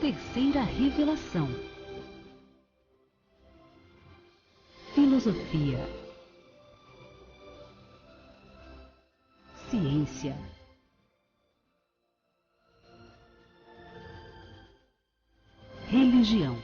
Terceira revelação. Filosofia. Ciência. Religião.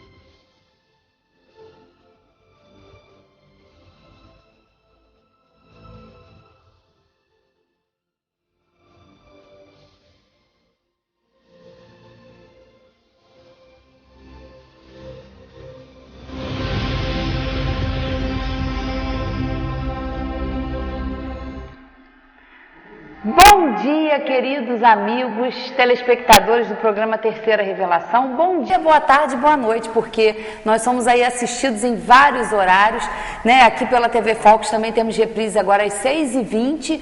Bom dia, queridos amigos, telespectadores do programa Terceira Revelação. Bom dia, boa tarde, boa noite, porque nós somos aí assistidos em vários horários, né? Aqui pela TV Fox também temos reprise agora às 6h20,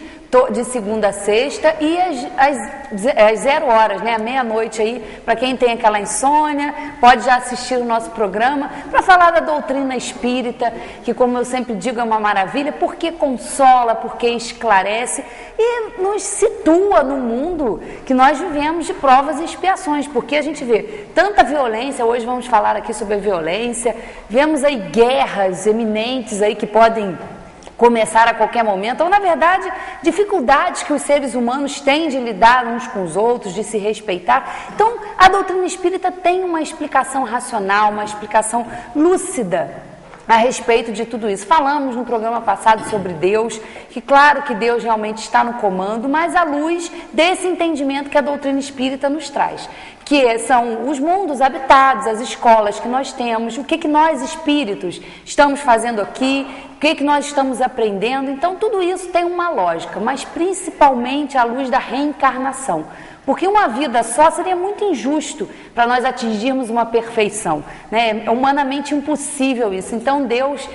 de segunda a sexta, e às 0 horas, né? À meia-noite aí, para quem tem aquela insônia, pode já assistir o nosso programa para falar da doutrina espírita, que, como eu sempre digo, é uma maravilha, porque consola, porque esclarece e nos situa no mundo que nós vivemos de provas e expiações, porque a gente vê tanta violência. Hoje vamos falar aqui sobre a violência, vemos aí guerras eminentes aí que podem começar a qualquer momento, ou na verdade, dificuldades que os seres humanos têm de lidar uns com os outros, de se respeitar. Então, a doutrina espírita tem uma explicação racional, uma explicação lúcida a respeito de tudo isso. Falamos no programa passado sobre Deus, que claro que Deus realmente está no comando, mas à luz desse entendimento que a doutrina espírita nos traz, que são os mundos habitados, as escolas que nós temos, o que nós espíritos estamos fazendo aqui, o que nós estamos aprendendo. Então tudo isso tem uma lógica, mas principalmente à luz da reencarnação. Porque uma vida só seria muito injusto para nós atingirmos uma perfeição, né? É humanamente impossível isso. Então Deus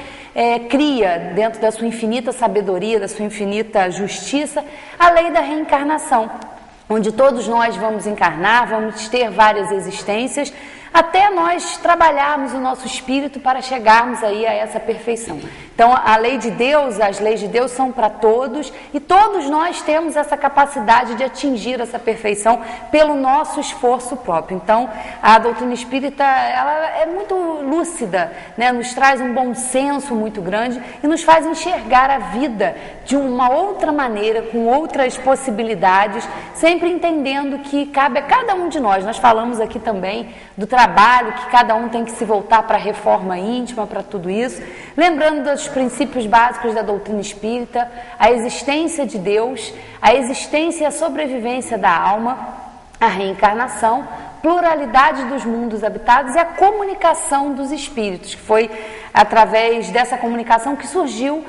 cria, dentro da sua infinita sabedoria, da sua infinita justiça, a lei da reencarnação, onde todos nós vamos encarnar, vamos ter várias existências, até nós trabalharmos o nosso espírito para chegarmos aí a essa perfeição. Então, a lei de Deus, as leis de Deus são para todos, e todos nós temos essa capacidade de atingir essa perfeição pelo nosso esforço próprio. Então, a doutrina espírita, ela é muito lúcida, né? Nos traz um bom senso muito grande e nos faz enxergar a vida de uma outra maneira, com outras possibilidades, sempre entendendo que cabe a cada um de nós. Nós falamos aqui também do trabalho, que cada um tem que se voltar para a reforma íntima, para tudo isso, lembrando dos princípios básicos da doutrina espírita, a existência de Deus, a existência e a sobrevivência da alma, a reencarnação, pluralidade dos mundos habitados e a comunicação dos espíritos, que foi através dessa comunicação que surgiram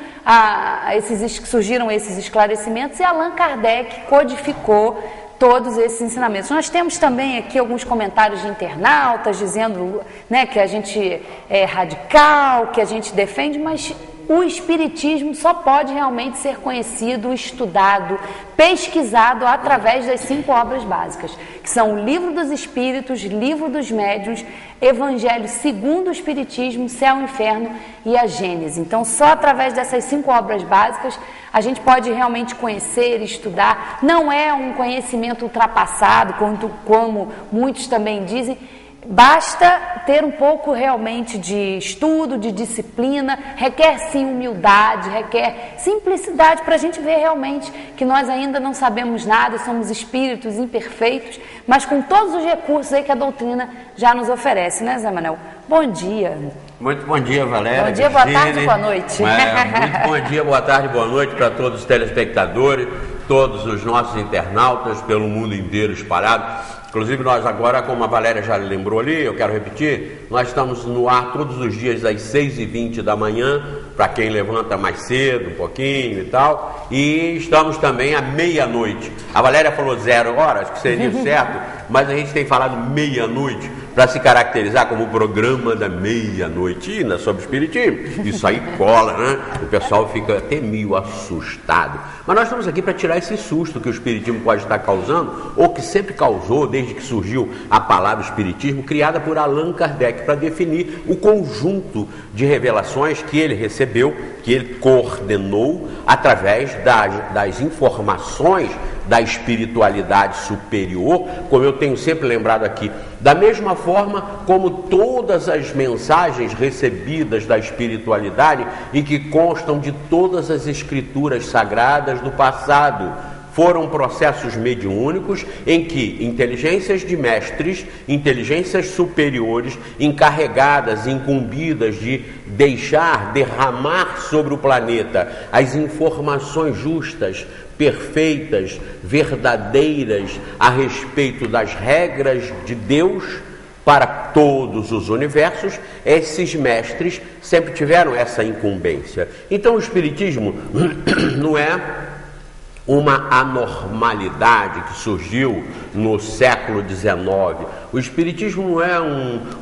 esses esclarecimentos, e Allan Kardec codificou todos esses ensinamentos. Nós temos também aqui alguns comentários de internautas dizendo, né, que a gente é radical, que a gente defende, mas o espiritismo só pode realmente ser conhecido, estudado, pesquisado através das 5 obras básicas, que são o Livro dos Espíritos, Livro dos Médiuns, Evangelho segundo o Espiritismo, Céu e Inferno e a Gênese. Então, só através dessas 5 obras básicas a gente pode realmente conhecer, estudar. Não é um conhecimento ultrapassado, como muitos também dizem. Basta ter um pouco realmente de estudo, de disciplina, requer sim humildade, requer simplicidade para a gente ver realmente que nós ainda não sabemos nada, somos espíritos imperfeitos, mas com todos os recursos aí que a doutrina já nos oferece, né, Zé Manuel? Bom dia. Muito bom dia, Valéria. Bom dia, boa tarde, boa noite. Muito bom dia, boa tarde, boa noite para todos os telespectadores, todos os nossos internautas pelo mundo inteiro espalhados. Inclusive nós agora, como a Valéria já lembrou ali, eu quero repetir, nós estamos no ar todos os dias às 6h20 da manhã, para quem levanta mais cedo, um pouquinho e tal, e estamos também à meia-noite. A Valéria falou 0 horas, que seria certo, mas a gente tem falado meia-noite, para se caracterizar como o programa da meia-noite. E sobre espiritismo, isso aí cola, né? O pessoal fica até meio assustado. Mas nós estamos aqui para tirar esse susto que o espiritismo pode estar causando, ou que sempre causou, desde que surgiu a palavra espiritismo, criada por Allan Kardec, para definir o conjunto de revelações que ele recebeu, que ele coordenou através das informações da espiritualidade superior, como eu tenho sempre lembrado aqui, da mesma forma como todas as mensagens recebidas da espiritualidade e que constam de todas as escrituras sagradas do passado, foram processos mediúnicos em que inteligências de mestres, inteligências superiores, encarregadas, incumbidas de derramar sobre o planeta as informações justas, perfeitas, verdadeiras a respeito das regras de Deus para todos os universos, esses mestres sempre tiveram essa incumbência. Então o Espiritismo não é uma anormalidade que surgiu no século XIX. O Espiritismo não é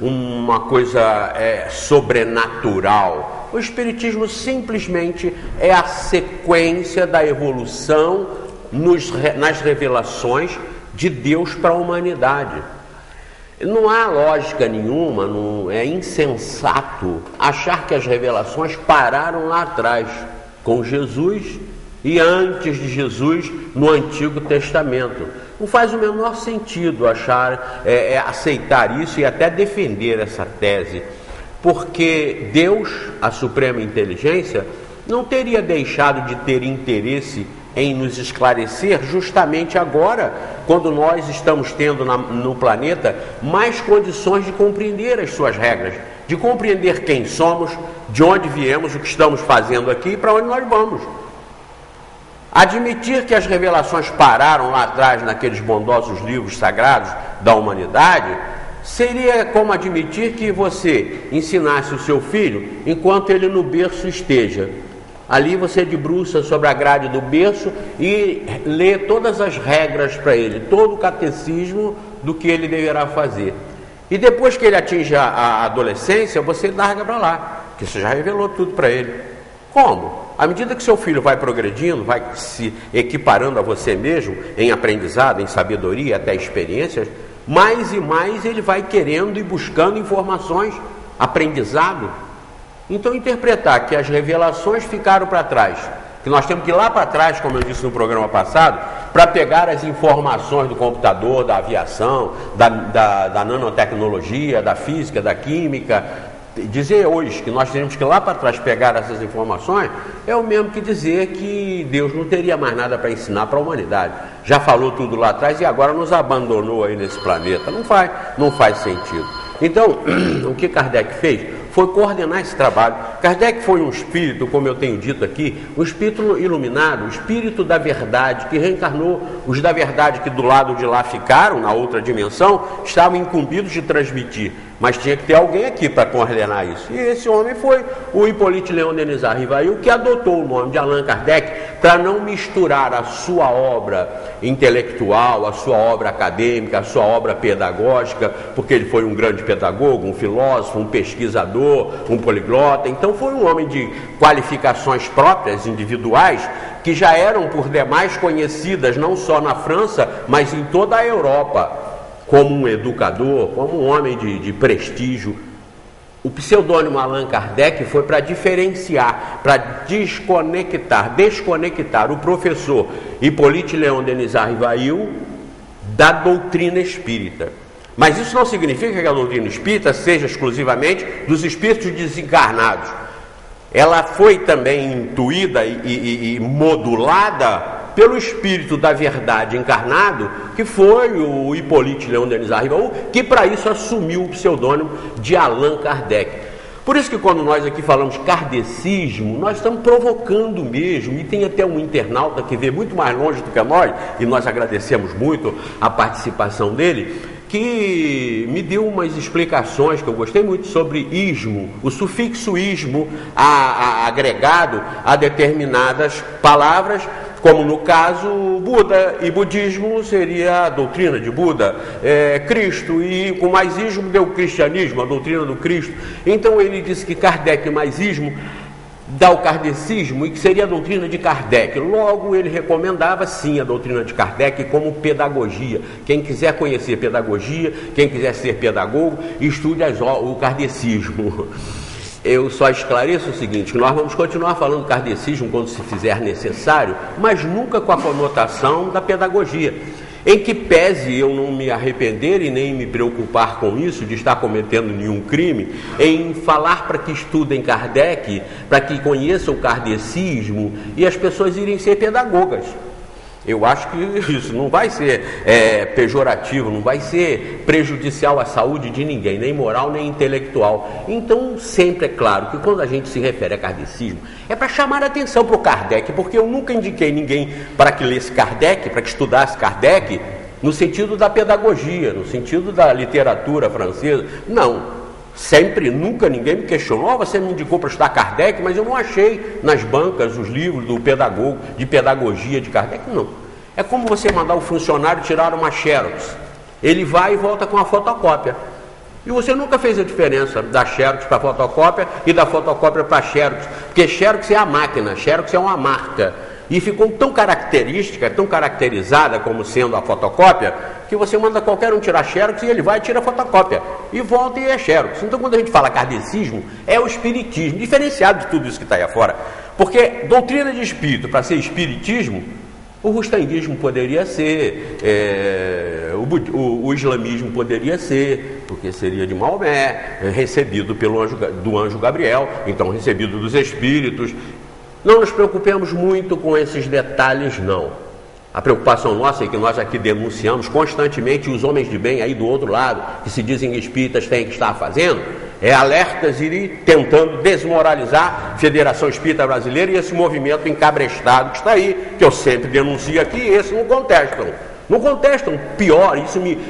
uma coisa sobrenatural. O Espiritismo simplesmente é a sequência da evolução nas revelações de Deus para a humanidade. Não há lógica nenhuma, é insensato achar que as revelações pararam lá atrás, com Jesus e antes de Jesus no Antigo Testamento. Não faz o menor sentido aceitar isso e até defender essa tese, porque Deus, a suprema inteligência, não teria deixado de ter interesse em nos esclarecer justamente agora, quando nós estamos tendo no planeta mais condições de compreender as suas regras, de compreender quem somos, de onde viemos, o que estamos fazendo aqui e para onde nós vamos. Admitir que as revelações pararam lá atrás naqueles bondosos livros sagrados da humanidade seria como admitir que você ensinasse o seu filho enquanto ele no berço esteja. Ali você debruça sobre a grade do berço e lê todas as regras para ele, todo o catecismo do que ele deverá fazer. E depois que ele atinge a adolescência, você larga para lá, porque você já revelou tudo para ele. Como? À medida que seu filho vai progredindo, vai se equiparando a você mesmo em aprendizado, em sabedoria, até experiências, mais e mais ele vai querendo e buscando informações, aprendizado. Então interpretar que as revelações ficaram para trás, que nós temos que ir lá para trás, como eu disse no programa passado, para pegar as informações do computador, da aviação, da nanotecnologia, da física, da química. Dizer hoje que nós temos que ir lá para trás pegar essas informações é o mesmo que dizer que Deus não teria mais nada para ensinar para a humanidade. Já falou tudo lá atrás e agora nos abandonou aí nesse planeta. Não faz sentido. Então, o que Kardec fez foi coordenar esse trabalho. Kardec foi um espírito, como eu tenho dito aqui, um espírito iluminado, o espírito da verdade, que reencarnou. Os da verdade que do lado de lá ficaram, na outra dimensão, estavam incumbidos de transmitir. Mas tinha que ter alguém aqui para coordenar isso. E esse homem foi o Hippolyte Léon Denis Rivail, que adotou o nome de Allan Kardec para não misturar a sua obra intelectual, a sua obra acadêmica, a sua obra pedagógica, porque ele foi um grande pedagogo, um filósofo, um pesquisador, um poliglota. Então foi um homem de qualificações próprias, individuais, que já eram por demais conhecidas não só na França, mas em toda a Europa, como um educador, como um homem de prestígio. O pseudônimo Allan Kardec foi para diferenciar, para desconectar o professor Hippolyte Léon Denis Rivail da doutrina espírita. Mas isso não significa que a doutrina espírita seja exclusivamente dos espíritos desencarnados. Ela foi também intuída e modulada pelo espírito da verdade encarnado, que foi o Hippolyte Léon Denis Rivail, que para isso assumiu o pseudônimo de Allan Kardec. Por isso que quando nós aqui falamos kardecismo, nós estamos provocando mesmo, e tem até um internauta que vê muito mais longe do que nós, e nós agradecemos muito a participação dele, que me deu umas explicações que eu gostei muito sobre ismo, o sufixo ismo agregado a determinadas palavras, como no caso Buda, e budismo seria a doutrina de Buda, Cristo, e com mais ismo deu o cristianismo, a doutrina do Cristo. Então ele disse que Kardec mais ismo dá o kardecismo, e que seria a doutrina de Kardec. Logo ele recomendava sim a doutrina de Kardec como pedagogia. Quem quiser conhecer pedagogia, quem quiser ser pedagogo, estude o kardecismo. Eu só esclareço o seguinte, que nós vamos continuar falando kardecismo quando se fizer necessário, mas nunca com a conotação da pedagogia. Em que pese eu não me arrepender e nem me preocupar com isso, de estar cometendo nenhum crime, em falar para que estudem Kardec, para que conheçam o kardecismo e as pessoas irem ser pedagogas. Eu acho que isso não vai ser pejorativo, não vai ser prejudicial à saúde de ninguém, nem moral nem intelectual. Então, sempre é claro que quando a gente se refere a kardecismo, é para chamar a atenção para o Kardec, porque eu nunca indiquei ninguém para que lesse Kardec, para que estudasse Kardec, no sentido da pedagogia, no sentido da literatura francesa. Não. Sempre, nunca ninguém me questionou, você me indicou para estudar Kardec, mas eu não achei nas bancas os livros do pedagogo, de pedagogia de Kardec, não. É como você mandar o funcionário tirar uma xerox. Ele vai e volta com a fotocópia. E você nunca fez a diferença da xerox para a fotocópia e da fotocópia para a xerox, porque xerox é a máquina, xerox é uma marca. E ficou tão característica, tão caracterizada como sendo a fotocópia, que você manda qualquer um tirar xerox e ele vai e tira a fotocópia. E volta e é xerox. Então, quando a gente fala kardecismo, é o espiritismo, diferenciado de tudo isso que está aí afora. Porque doutrina de espírito, para ser espiritismo, o rustanguismo poderia ser, o islamismo poderia ser, porque seria de Maomé, recebido do anjo Gabriel, então recebido dos espíritos. Não nos preocupemos muito com esses detalhes, não. A preocupação nossa é que nós aqui denunciamos constantemente os homens de bem aí do outro lado, que se dizem espíritas, têm que estar fazendo, alertas e ir tentando desmoralizar a Federação Espírita Brasileira e esse movimento encabrestado que está aí, que eu sempre denuncio aqui, e esses não contestam. Não contestam, pior,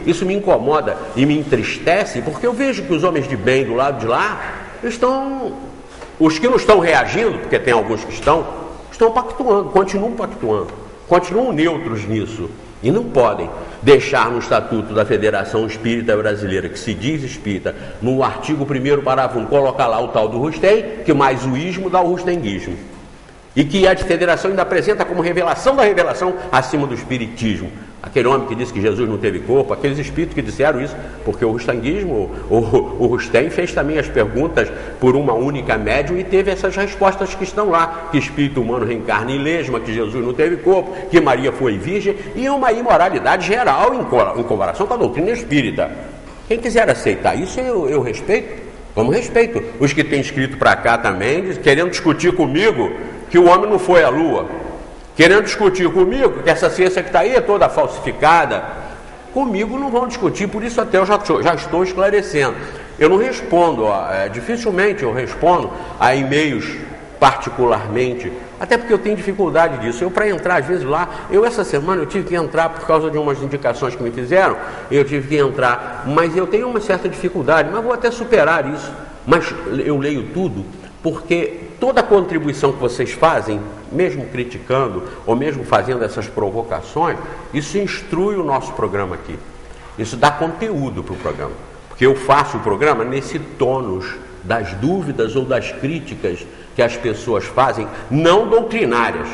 isso me incomoda e me entristece, porque eu vejo que os homens de bem do lado de lá estão... Os que não estão reagindo, porque tem alguns que estão pactuando, continuam neutros nisso. E não podem deixar no Estatuto da Federação Espírita Brasileira, que se diz espírita, no artigo 1º, parágrafo 1, colocar lá o tal do Rustem, que mais o ismo dá o rustenguismo. E que a federação ainda apresenta como revelação da revelação acima do espiritismo. Aquele homem que disse que Jesus não teve corpo, aqueles espíritos que disseram isso, porque o rustanguismo, o Rustem fez também as perguntas por uma única médium e teve essas respostas que estão lá, que espírito humano reencarna em lesma, que Jesus não teve corpo, que Maria foi virgem, e uma imoralidade geral em comparação com a doutrina espírita. Quem quiser aceitar isso, eu respeito, como respeito. Os que têm escrito para cá também, querendo discutir comigo que o homem não foi à lua, querendo discutir comigo que essa ciência que está aí é toda falsificada, comigo não vão discutir, por isso até eu já estou esclarecendo. Eu não respondo, dificilmente eu respondo a e-mails particularmente, até porque eu tenho dificuldade disso. Eu, para entrar às vezes lá, essa semana eu tive que entrar por causa de umas indicações que me fizeram, eu tive que entrar, mas eu tenho uma certa dificuldade, mas vou até superar isso. Mas eu leio tudo, porque toda a contribuição que vocês fazem, mesmo criticando ou mesmo fazendo essas provocações, isso instrui o nosso programa aqui. Isso dá conteúdo para o programa. Porque eu faço o programa nesse tônus das dúvidas ou das críticas que as pessoas fazem, não doutrinárias.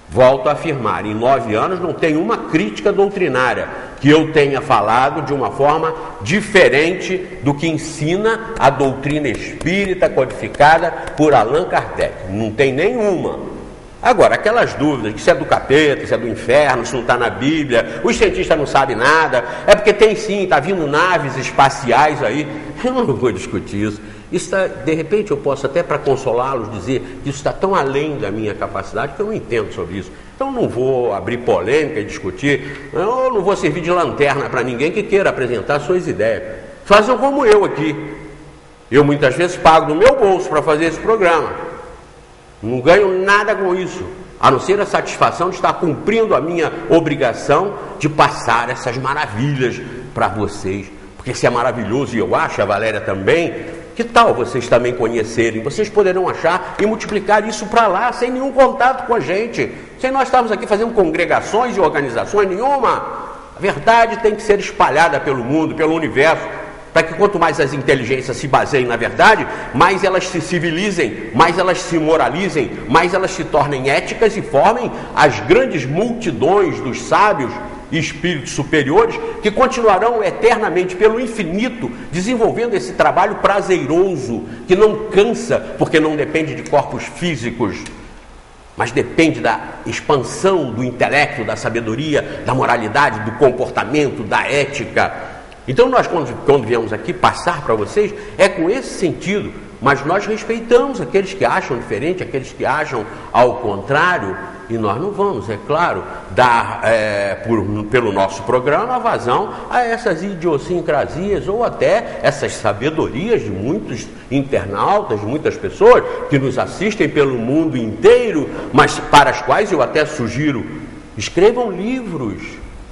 Volto a afirmar, em 9 anos não tem uma crítica doutrinária que eu tenha falado de uma forma diferente do que ensina a doutrina espírita codificada por Allan Kardec. Não tem nenhuma. Agora, aquelas dúvidas, que isso é do capeta, isso é do inferno, isso não está na Bíblia, os cientistas não sabem nada, é porque tem sim, está vindo naves espaciais aí, eu não vou discutir isso. Isso tá, de repente eu posso até para consolá-los dizer que isso está tão além da minha capacidade que eu não entendo sobre isso. Então não vou abrir polêmica e discutir, eu não vou servir de lanterna para ninguém que queira apresentar suas ideias. Façam como eu aqui. Eu muitas vezes pago do meu bolso para fazer esse programa. Não ganho nada com isso, a não ser a satisfação de estar cumprindo a minha obrigação de passar essas maravilhas para vocês. Porque se é maravilhoso, e eu acho, a Valéria também, que tal vocês também conhecerem? Vocês poderão achar e multiplicar isso para lá, sem nenhum contato com a gente, sem nós estarmos aqui fazendo congregações e organizações nenhuma. A verdade tem que ser espalhada pelo mundo, pelo universo, para que quanto mais as inteligências se baseiem na verdade, mais elas se civilizem, mais elas se moralizem, mais elas se tornem éticas e formem as grandes multidões dos sábios e espíritos superiores que continuarão eternamente pelo infinito desenvolvendo esse trabalho prazeroso que não cansa, porque não depende de corpos físicos, mas depende da expansão do intelecto, da sabedoria, da moralidade, do comportamento, da ética. Então nós, quando viemos aqui passar para vocês, é com esse sentido, mas nós respeitamos aqueles que acham diferente, aqueles que acham ao contrário, e nós não vamos, é claro, dar pelo nosso programa vazão a essas idiosincrasias ou até essas sabedorias de muitos internautas, de muitas pessoas que nos assistem pelo mundo inteiro, mas para as quais eu até sugiro, escrevam livros.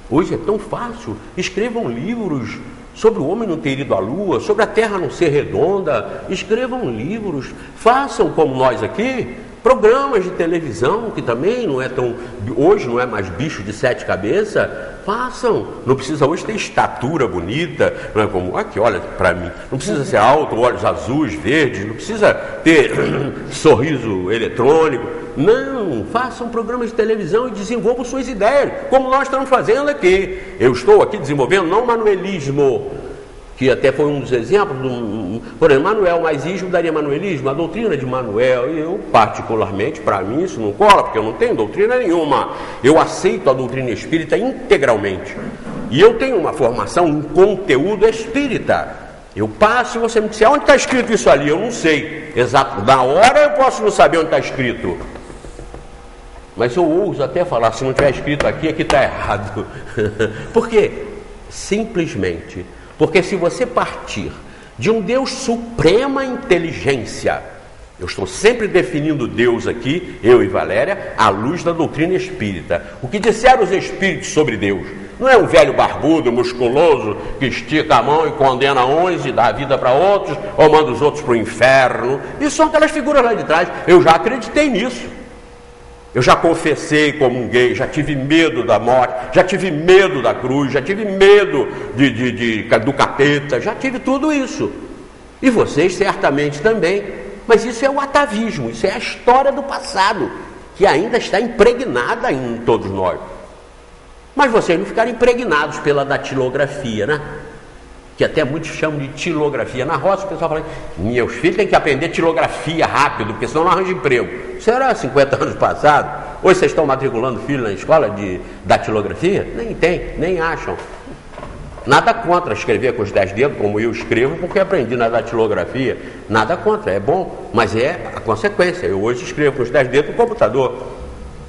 Hoje é tão fácil, escrevam livros sobre o homem não ter ido à lua, sobre a terra não ser redonda, escrevam livros, façam como nós aqui, programas de televisão, que também não é tão, hoje não é mais bicho de 7 cabeças, façam, não precisa hoje ter estatura bonita, não é como, aqui olha para mim, não precisa ser alto, olhos azuis, verdes, não precisa ter sorriso eletrônico, não, façam programas de televisão e desenvolvam suas ideias, como nós estamos fazendo aqui. Eu estou aqui desenvolvendo não manuelismo, que até foi um dos exemplos, por exemplo, Manuel mais ismo daria manuelismo, a doutrina de Manuel, e eu particularmente, para mim isso não cola, porque eu não tenho doutrina nenhuma, eu aceito a doutrina espírita integralmente, e eu tenho uma formação, um conteúdo espírita, eu passo e você me disser, onde está escrito isso ali? Eu não sei, exato, na hora eu posso não saber onde está escrito, mas eu ouso até falar, se não tiver escrito aqui, aqui está errado. Por quê? Simplesmente porque se você partir de um Deus suprema inteligência, eu estou sempre definindo Deus aqui, eu e Valéria, à luz da doutrina espírita. O que disseram os espíritos sobre Deus? Não é um velho barbudo, musculoso, que estica a mão e condena uns e dá a vida para outros, ou manda os outros para o inferno. Isso são aquelas figuras lá de trás. Eu já acreditei nisso. Eu já confessei, comunguei, já tive medo da morte, já tive medo da cruz, já tive medo do capeta, já tive tudo isso. E vocês certamente também. Mas isso é o atavismo, isso é a história do passado, que ainda está impregnada em todos nós. Mas vocês não ficaram impregnados pela datilografia, né? Que até muitos chamam de tilografia. Na roça o pessoal fala, meus filhos têm que aprender tilografia rápido, porque senão não arranja emprego. Isso era 50 anos passados. Hoje vocês estão matriculando filho na escola de datilografia? Nem tem, nem acham. Nada contra escrever com os 10 dedos, como eu escrevo, porque aprendi na datilografia. Nada contra, é bom, mas é a consequência. Eu hoje escrevo com os 10 dedos no computador.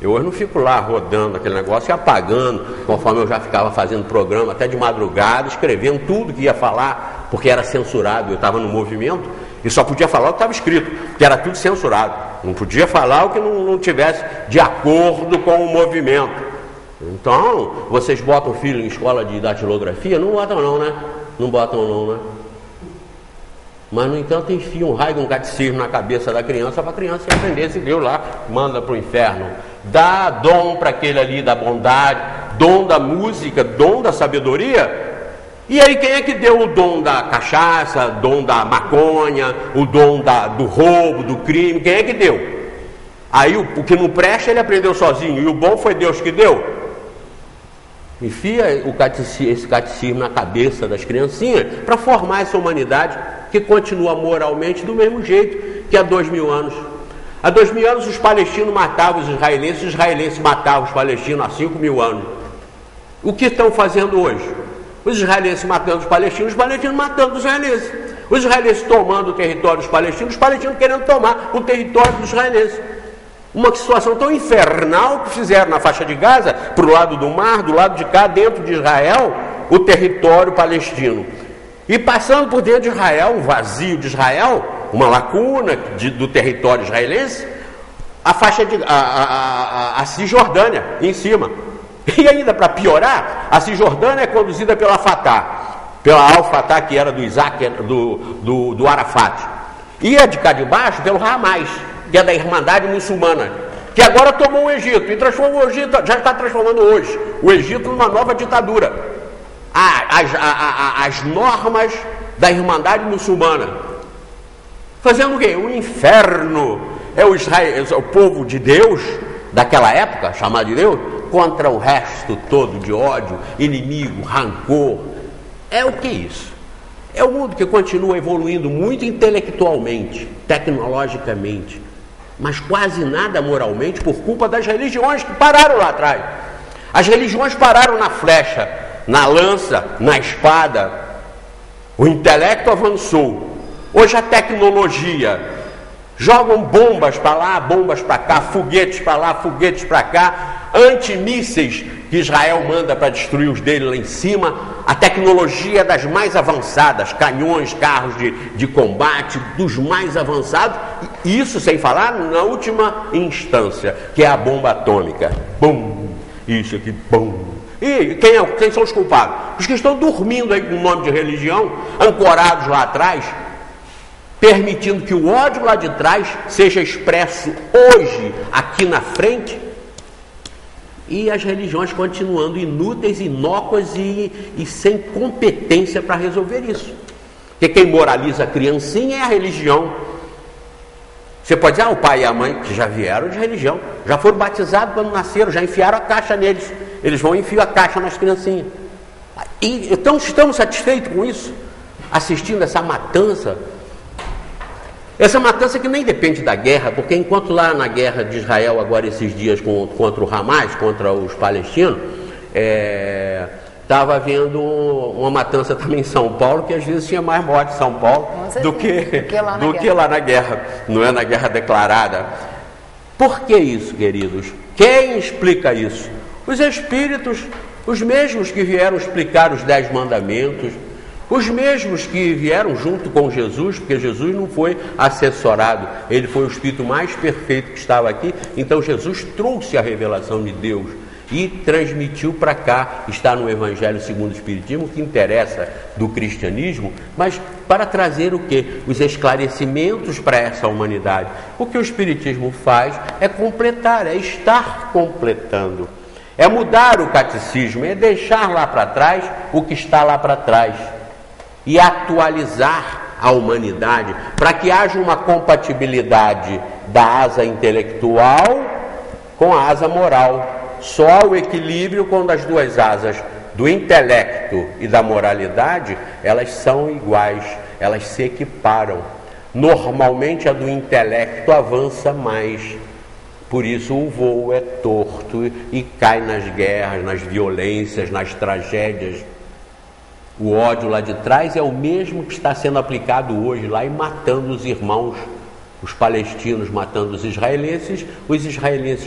Eu hoje não fico lá rodando aquele negócio e apagando, conforme eu já ficava fazendo programa até de madrugada, escrevendo tudo que ia falar, porque era censurado. Eu estava no movimento e só podia falar o que estava escrito, que era tudo censurado. Não podia falar o que não tivesse de acordo com o movimento. Então, vocês botam o filho em escola de datilografia? Não botam não, né? Não botam não, né? Mas, no entanto, enfia um raio de um catecismo na cabeça da criança para a criança aprender esse Deus lá, manda para o inferno. Dá dom para aquele ali da bondade, dom da música, dom da sabedoria. E aí quem é que deu o dom da cachaça, dom da maconha, o dom do roubo, do crime? Quem é que deu? Aí o que não presta ele aprendeu sozinho, e o bom foi Deus que deu. Enfia esse catecismo na cabeça das criancinhas para formar essa humanidade que continua moralmente do mesmo jeito que há 2000 anos. Há 2000 anos os palestinos matavam os israelenses matavam os palestinos há 5.000 anos. O que estão fazendo hoje? Os israelenses matando os palestinos matando os israelenses. Os israelenses tomando o território dos palestinos, os palestinos querendo tomar o território dos israelenses. Uma situação tão infernal que fizeram na faixa de Gaza, para o lado do mar, do lado de cá, dentro de Israel, o território palestino. E passando por dentro de Israel, um vazio de Israel, uma lacuna do território israelense, a faixa de a Cisjordânia em cima. E ainda para piorar, a Cisjordânia é conduzida pela Fatah, pela Al-Fatah, que era do Isaac, do Arafat. E a de cá de baixo pelo Hamas, que é da Irmandade Muçulmana, que agora tomou o Egito e transformou o Egito, já está transformando hoje o Egito numa nova ditadura. As normas da Irmandade Muçulmana, fazendo o quê? Um inferno. É o povo de Deus daquela época, chamado de Deus, contra o resto todo de ódio, inimigo, rancor. É o que é isso? É um mundo que continua evoluindo muito intelectualmente, tecnologicamente, mas quase nada moralmente por culpa das religiões que pararam lá atrás. As religiões pararam na flecha, na lança, na espada. O intelecto avançou. Hoje a tecnologia, jogam bombas para lá, bombas para cá, foguetes para lá, foguetes para cá, antimísseis que Israel manda para destruir os dele lá em cima, a tecnologia das mais avançadas, canhões, carros de combate, dos mais avançados, e isso sem falar na última instância, que é a bomba atômica. Bum, isso aqui, bum. E quem são os culpados? Os que estão dormindo aí com o nome de religião, ancorados lá atrás, permitindo que o ódio lá de trás seja expresso hoje, aqui na frente, e as religiões continuando inúteis, inócuas e sem competência para resolver isso. Porque quem moraliza a criancinha é a religião. Você pode dizer, o pai e a mãe, que já vieram de religião, já foram batizados quando nasceram, já enfiaram a caixa neles. Eles vão enfiar a caixa nas criancinhas. E então estamos satisfeitos com isso? Assistindo essa matança? Essa matança que nem depende da guerra, porque enquanto lá na guerra de Israel, agora esses dias contra o Hamas, contra os palestinos, estava havendo uma matança também em São Paulo, que às vezes tinha mais morte em São Paulo do que lá na guerra, não é na guerra declarada. Por que isso, queridos? Quem explica isso? Os espíritos, os mesmos que vieram explicar os 10 mandamentos, os mesmos que vieram junto com Jesus, porque Jesus não foi assessorado, ele foi o Espírito mais perfeito que estava aqui, então Jesus trouxe a revelação de Deus e transmitiu para cá, está no Evangelho segundo o Espiritismo, que interessa do cristianismo, mas para trazer o quê? Os esclarecimentos para essa humanidade. O que o Espiritismo faz é completar, é estar completando, é mudar o catecismo, é deixar lá para trás o que está lá para trás e atualizar a humanidade para que haja uma compatibilidade da asa intelectual com a asa moral. Só o equilíbrio quando as duas asas do intelecto e da moralidade, elas são iguais, elas se equiparam. Normalmente a do intelecto avança mais, por isso o voo é torto e cai nas guerras, nas violências, nas tragédias. O ódio lá de trás é o mesmo que está sendo aplicado hoje lá e matando os irmãos, os palestinos matando os israelenses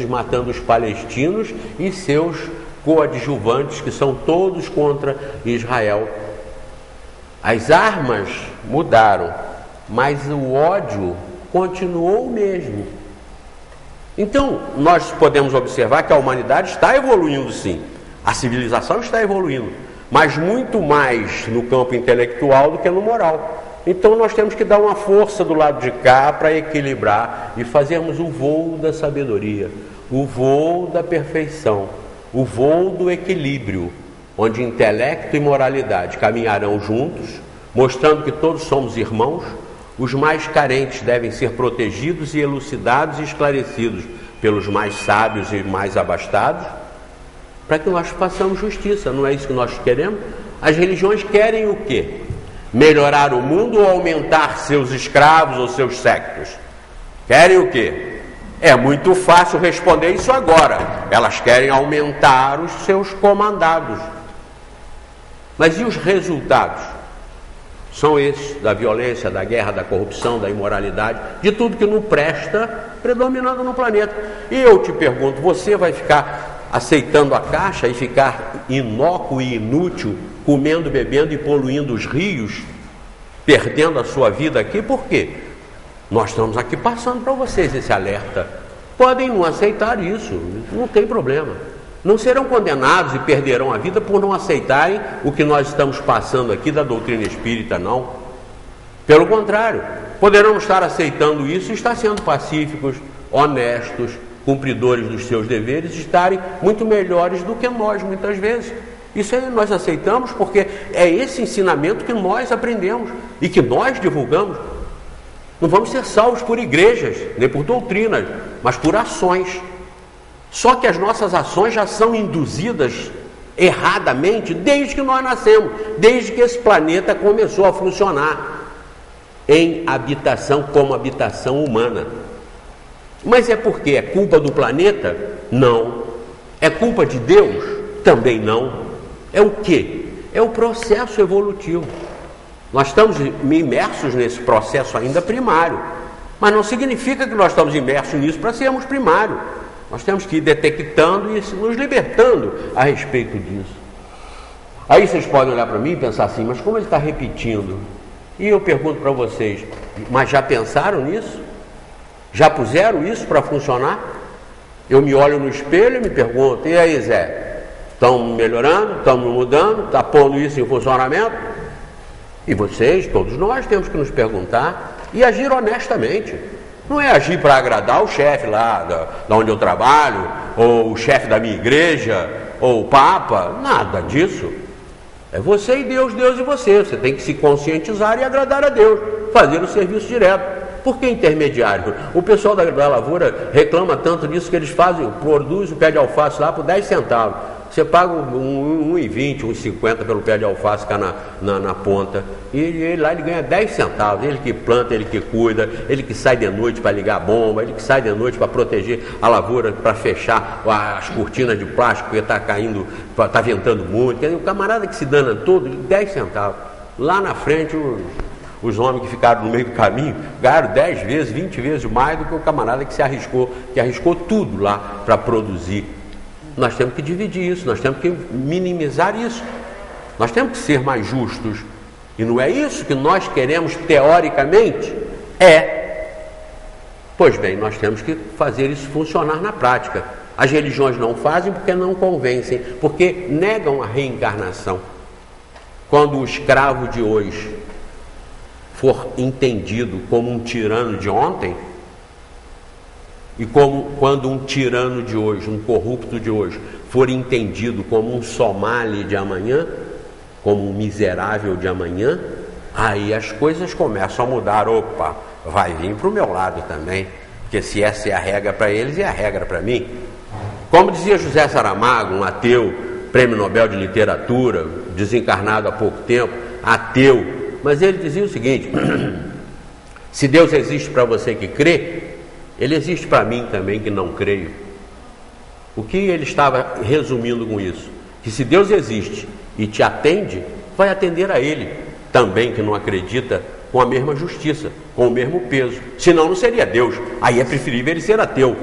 matando os palestinos e seus coadjuvantes, que são todos contra Israel. As armas mudaram, mas o ódio continuou o mesmo. Então, nós podemos observar que a humanidade está evoluindo sim, a civilização está evoluindo, mas muito mais no campo intelectual do que no moral. Então nós temos que dar uma força do lado de cá para equilibrar e fazermos o voo da sabedoria, o voo da perfeição, o voo do equilíbrio, onde intelecto e moralidade caminharão juntos, mostrando que todos somos irmãos. Os mais carentes devem ser protegidos e elucidados e esclarecidos pelos mais sábios e mais abastados, para que nós façamos justiça. Não é isso que nós queremos? As religiões querem o quê? Melhorar o mundo ou aumentar seus escravos ou seus séquitos? Querem o quê? É muito fácil responder isso agora. Elas querem aumentar os seus comandados. Mas e os resultados? São esses, da violência, da guerra, da corrupção, da imoralidade, de tudo que não presta predominando no planeta. E eu te pergunto, você vai ficar aceitando a caixa e ficar inócuo e inútil, comendo, bebendo e poluindo os rios, perdendo a sua vida aqui? Por quê? Nós estamos aqui passando para vocês esse alerta. Podem não aceitar isso, não tem problema. Não serão condenados e perderão a vida por não aceitarem o que nós estamos passando aqui da doutrina espírita, não. Pelo contrário, poderão estar aceitando isso e estar sendo pacíficos, honestos, cumpridores dos seus deveres, estarem muito melhores do que nós, muitas vezes. Isso aí nós aceitamos porque é esse ensinamento que nós aprendemos e que nós divulgamos. Não vamos ser salvos por igrejas, nem por doutrinas, mas por ações. Só que as nossas ações já são induzidas erradamente desde que nós nascemos, desde que esse planeta começou a funcionar em habitação como habitação humana. Mas é porque é culpa do planeta? Não. É culpa de Deus? Também não. É o quê? É o processo evolutivo. Nós estamos imersos nesse processo ainda primário, mas não significa que nós estamos imersos nisso para sermos primários. Nós temos que ir detectando e nos libertando a respeito disso. Aí vocês podem olhar para mim e pensar assim, mas como ele está repetindo? E eu pergunto para vocês, mas já pensaram nisso? Já puseram isso para funcionar? Eu me olho no espelho e me pergunto, e aí Zé, estão melhorando, estamos mudando, está pondo isso em funcionamento? E vocês, todos nós, temos que nos perguntar e agir honestamente. Não é agir para agradar o chefe lá da onde eu trabalho, ou o chefe da minha igreja, ou o Papa, nada disso. É você e Deus, Deus e você. Você tem que se conscientizar e agradar a Deus, fazer o serviço direto. Por que intermediário? O pessoal da lavoura reclama tanto disso que eles produzem o pé de alface lá por 10 centavos. Você paga 1,20, 1,50 pelo pé de alface cá na ponta. E ele lá ele ganha 10 centavos. Ele que planta, ele que cuida, ele que sai de noite para ligar a bomba, ele que sai de noite para proteger a lavoura, para fechar as cortinas de plástico, porque está caindo, está ventando muito. Quer dizer, o camarada que se dana todo, 10 centavos. Lá na frente, os homens que ficaram no meio do caminho ganharam 10 vezes, 20 vezes mais do que o camarada que arriscou tudo lá para produzir. Nós temos que dividir isso, nós temos que minimizar isso, nós temos que ser mais justos. E não é isso que nós queremos teoricamente? Pois bem, nós temos que fazer isso funcionar na prática. As religiões não fazem porque não convencem, porque negam a reencarnação. Quando o escravo de hoje for entendido como um tirano de ontem, e quando um tirano de hoje, um corrupto de hoje, for entendido como um somali de amanhã, como um miserável de amanhã, aí as coisas começam a mudar. Opa, vai vir para o meu lado também, porque se essa é a regra para eles, é a regra para mim. Como dizia José Saramago, um ateu, prêmio Nobel de Literatura, desencarnado há pouco tempo, ateu, mas ele dizia o seguinte: se Deus existe para você que crê, ele existe para mim também que não creio. O que ele estava resumindo com isso? Que se Deus existe e te atende, vai atender a ele também que não acredita, com a mesma justiça, com o mesmo peso. Senão não seria Deus. Aí é preferível ele ser ateu.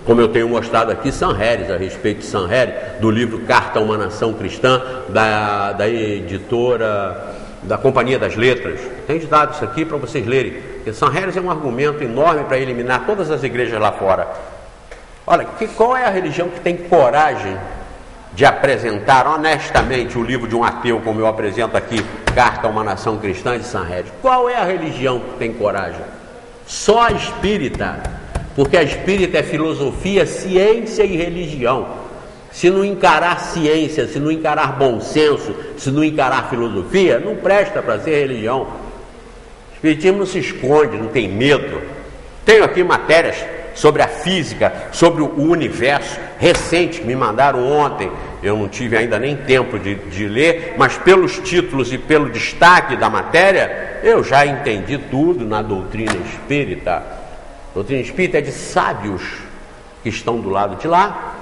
Como eu tenho mostrado aqui Sanherez, a respeito de Sanherez, do livro Carta a uma Nação Cristã, da editora da Companhia das Letras. Tenho dado isso aqui para vocês lerem. Porque Sanherez é um argumento enorme para eliminar todas as igrejas lá fora. Olha, qual é a religião que tem coragem de apresentar honestamente o livro de um ateu, como eu apresento aqui, Carta a uma Nação Cristã, de Sanherez? Qual é a religião que tem coragem? Só a espírita, porque a espírita é filosofia, ciência e religião. Se não encarar ciência, se não encarar bom senso, se não encarar filosofia, não presta para ser religião. O espiritismo não se esconde, não tem medo. Tenho aqui matérias sobre a física, sobre o universo, recente, que me mandaram ontem. Eu não tive ainda nem tempo de ler, mas pelos títulos e pelo destaque da matéria, eu já entendi tudo na doutrina espírita. A doutrina espírita é de sábios que estão do lado de lá,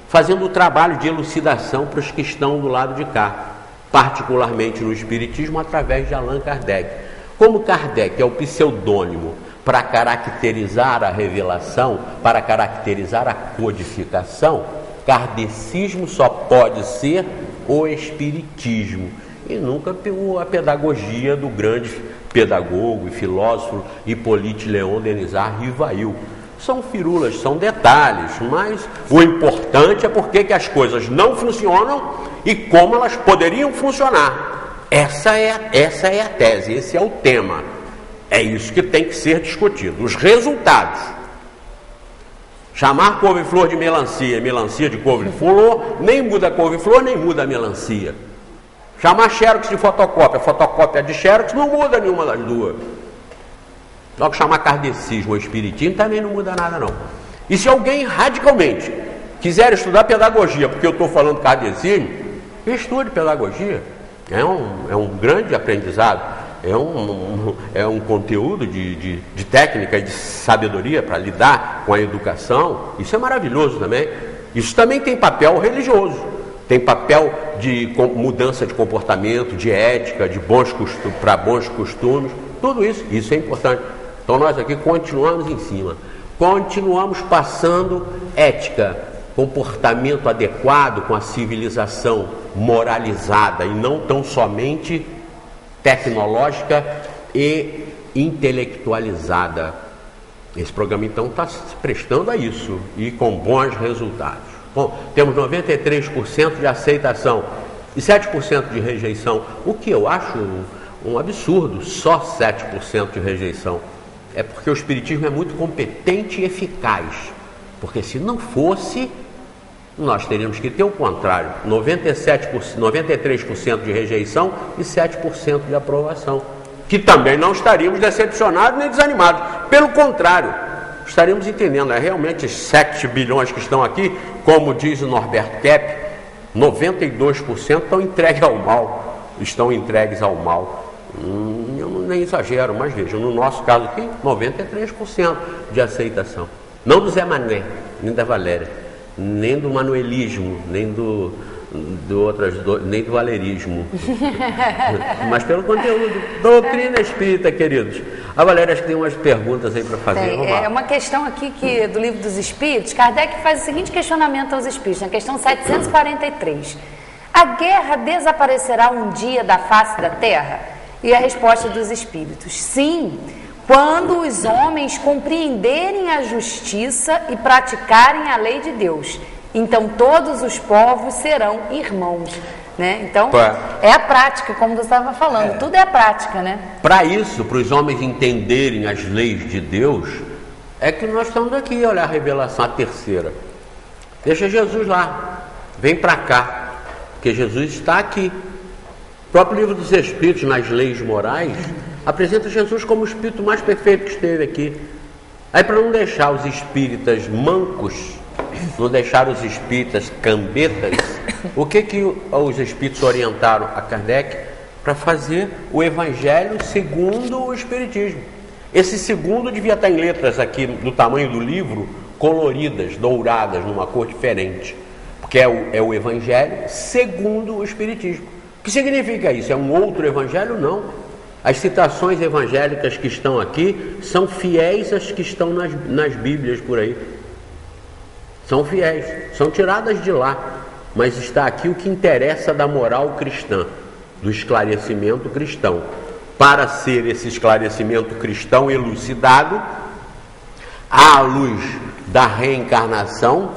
fazendo o trabalho de elucidação para os que estão do lado de cá, particularmente no espiritismo, através de Allan Kardec. Como Kardec é o pseudônimo para caracterizar a revelação, para caracterizar a codificação, kardecismo só pode ser o espiritismo, e nunca a pedagogia do grande pedagogo e filósofo Hippolyte Léon Denisard Rivail. São firulas, são detalhes, mas o importante é porque que as coisas não funcionam e como elas poderiam funcionar. Essa é a tese, esse é o tema. É isso que tem que ser discutido. Os resultados. Chamar couve-flor de melancia, melancia de couve-flor, nem muda a couve-flor, nem muda a melancia. Chamar xerox de fotocópia, fotocópia de xerox, não muda nenhuma das duas. Logo chamar kardecismo ou espiritismo também não muda nada não. E se alguém radicalmente quiser estudar pedagogia, porque eu estou falando kardecismo, estude pedagogia. É um grande aprendizado, é um conteúdo de técnica e de sabedoria para lidar com a educação. Isso é maravilhoso também. Isso também tem papel religioso, tem papel de mudança de comportamento, de ética, para bons costumes, tudo isso é importante. Então nós aqui continuamos em cima, continuamos passando ética, comportamento adequado com a civilização moralizada e não tão somente tecnológica e intelectualizada. Esse programa então está se prestando a isso e com bons resultados. Bom, temos 93% de aceitação e 7% de rejeição, o que eu acho um absurdo, só 7% de rejeição. É porque o Espiritismo é muito competente e eficaz, porque se não fosse, nós teríamos que ter o contrário, 93% de rejeição e 7% de aprovação, que também não estaríamos decepcionados nem desanimados, pelo contrário, estaríamos entendendo, realmente os 7 bilhões que estão aqui, como diz o Norbert Kepp, 92% estão entregues ao mal. Eu nem exagero, mas vejam, no nosso caso aqui, 93% de aceitação. Não do Zé Mané, nem da Valéria, nem do manuelismo, nem nem do valerismo, mas pelo conteúdo. Doutrina espírita, queridos. A Valéria acho que tem umas perguntas aí para fazer. É uma questão aqui do Livro dos Espíritos. Kardec faz o seguinte questionamento aos espíritos, na questão 743. A guerra desaparecerá um dia da face da Terra? E a resposta dos espíritos: sim, quando os homens compreenderem a justiça e praticarem a lei de Deus, então todos os povos serão irmãos, né? Então, é a prática, como você estava falando, tudo é a prática, né? Para isso, para os homens entenderem as leis de Deus, é que nós estamos aqui, olha a revelação, a terceira. Deixa Jesus lá, vem para cá, porque Jesus está aqui. O próprio Livro dos Espíritos, nas leis morais, apresenta Jesus como o espírito mais perfeito que esteve aqui. Aí, para não deixar os espíritas mancos, não deixar os espíritas cambetas, o que os espíritos orientaram a Kardec? Para fazer o Evangelho segundo o Espiritismo. Esse segundo devia estar em letras aqui do tamanho do livro, coloridas, douradas, numa cor diferente, porque é o Evangelho segundo o Espiritismo. O que significa isso? É um outro Evangelho? Não. As citações evangélicas que estão aqui são fiéis às que estão nas Bíblias por aí. São fiéis, são tiradas de lá, mas está aqui o que interessa da moral cristã, do esclarecimento cristão. Para ser esse esclarecimento cristão elucidado, à luz da reencarnação,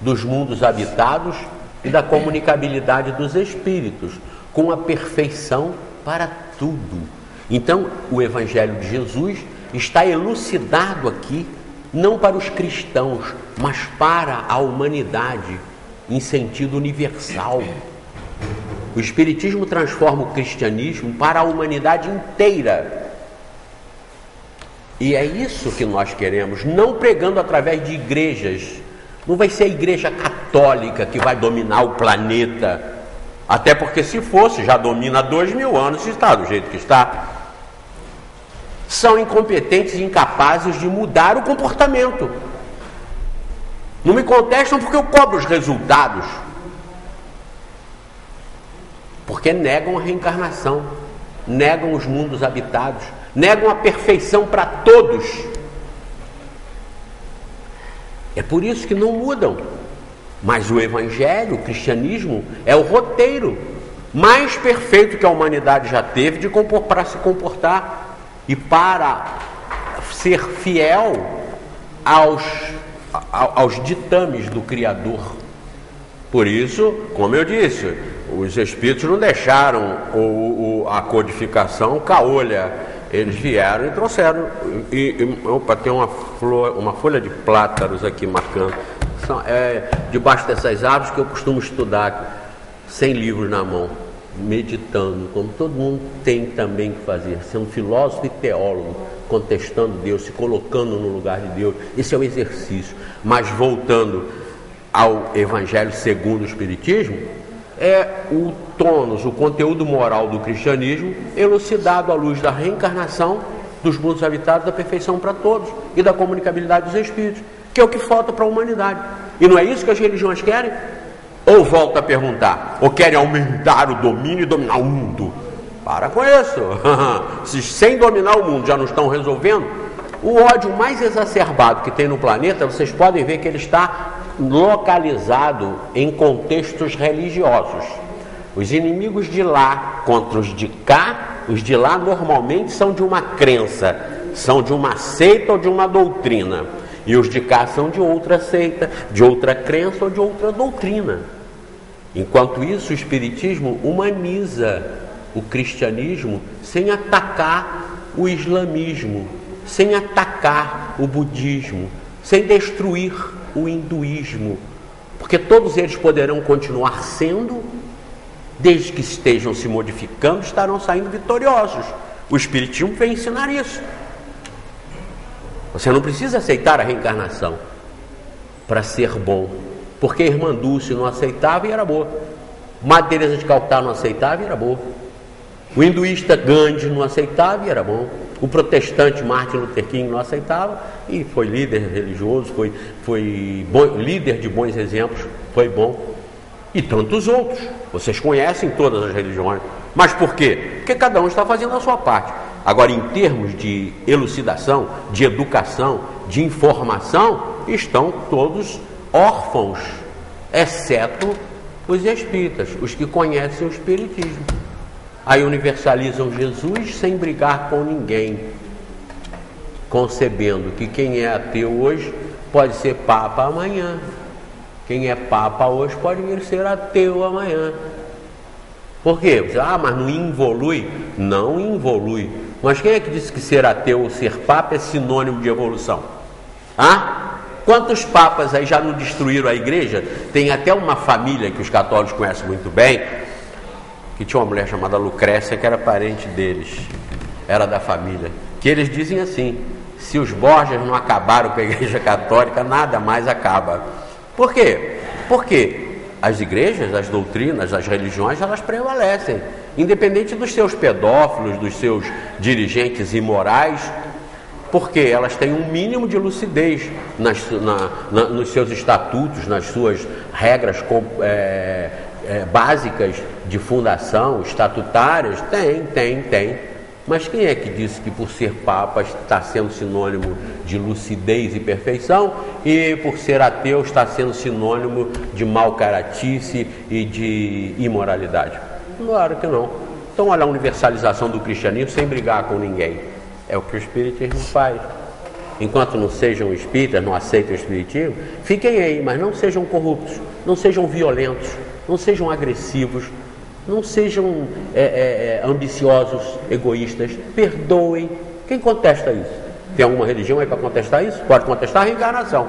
dos mundos habitados e da comunicabilidade dos espíritos, com a perfeição para tudo. Então, o Evangelho de Jesus está elucidado aqui, não para os cristãos, mas para a humanidade, em sentido universal. O Espiritismo transforma o cristianismo para a humanidade inteira. E é isso que nós queremos, não pregando através de igrejas. Não vai ser a igreja católica que vai dominar o planeta. Até porque se fosse, já domina há 2000 anos e está do jeito que está. São incompetentes e incapazes de mudar o comportamento. Não me contestam porque eu cobro os resultados. Porque negam a reencarnação, negam os mundos habitados, negam a perfeição para todos. É por isso que não mudam. Mas o Evangelho, o cristianismo, é o roteiro mais perfeito que a humanidade já teve para se comportar e para ser fiel aos ditames do Criador. Por isso, como eu disse, os espíritos não deixaram a codificação caolha. Eles vieram e trouxeram. Opa, tem uma folha de plátanos aqui marcando. Debaixo dessas árvores que eu costumo estudar, sem livros na mão, meditando, como todo mundo tem também que fazer, ser um filósofo e teólogo, contestando Deus, se colocando no lugar de Deus. Esse é o exercício. Mas voltando, ao Evangelho segundo o Espiritismo é o tônus, o conteúdo moral do cristianismo elucidado à luz da reencarnação, dos mundos habitados, da perfeição para todos e da comunicabilidade dos espíritos, que é o que falta para a humanidade. E não é isso que as religiões querem? Ou volta a perguntar, ou querem aumentar o domínio e dominar o mundo? Para com isso. Se sem dominar o mundo já não estão resolvendo, o ódio mais exacerbado que tem no planeta, vocês podem ver que ele está localizado em contextos religiosos. Os inimigos de lá contra os de cá, os de lá normalmente são de uma crença, são de uma seita ou de uma doutrina. E os de cá são de outra seita, de outra crença ou de outra doutrina. Enquanto isso, o Espiritismo humaniza o cristianismo sem atacar o islamismo, sem atacar o budismo, sem destruir o hinduísmo, porque todos eles poderão continuar sendo, desde que estejam se modificando, estarão saindo vitoriosos. O Espiritismo vem ensinar isso. Você não precisa aceitar a reencarnação para ser bom, porque a irmã Dulce não aceitava e era boa, Madre Teresa de Calcutá não aceitava e era boa, o hinduísta Gandhi não aceitava e era bom, o protestante Martin Luther King não aceitava e foi líder religioso, foi bom, líder de bons exemplos, foi bom. E tantos outros, vocês conhecem todas as religiões. Mas por quê? Porque cada um está fazendo a sua parte. Agora, em termos de elucidação, de educação, de informação, estão todos órfãos, exceto os espíritas, os que conhecem o Espiritismo. Aí universalizam Jesus sem brigar com ninguém, concebendo que quem é ateu hoje pode ser papa amanhã, quem é papa hoje pode vir ser ateu amanhã. Por quê? Mas não involui? Não involui. Mas quem é que disse que ser ateu ou ser papa é sinônimo de evolução? Quantos papas aí já não destruíram a igreja? Tem até uma família que os católicos conhecem muito bem, que tinha uma mulher chamada Lucrécia, que era parente deles, era da família, que eles dizem assim: se os Borgias não acabaram com a igreja católica, nada mais acaba. Por quê? Porque as igrejas, as doutrinas, as religiões, elas prevalecem, independente dos seus pedófilos, dos seus dirigentes imorais, porque elas têm um mínimo de lucidez nos seus estatutos, nas suas regras básicas de fundação, estatutárias. Tem. Mas quem é que disse que por ser papa está sendo sinônimo de lucidez e perfeição, e por ser ateu está sendo sinônimo de mal-caratice e de imoralidade? Claro que não. Então olha a universalização do cristianismo sem brigar com ninguém. É o que o Espiritismo faz. Enquanto não sejam espíritas, não aceitam o Espiritismo, fiquem aí, mas não sejam corruptos, não sejam violentos, não sejam agressivos, não sejam ambiciosos, egoístas. Perdoem. Quem contesta isso? Tem alguma religião aí para contestar isso? Pode contestar a reencarnação,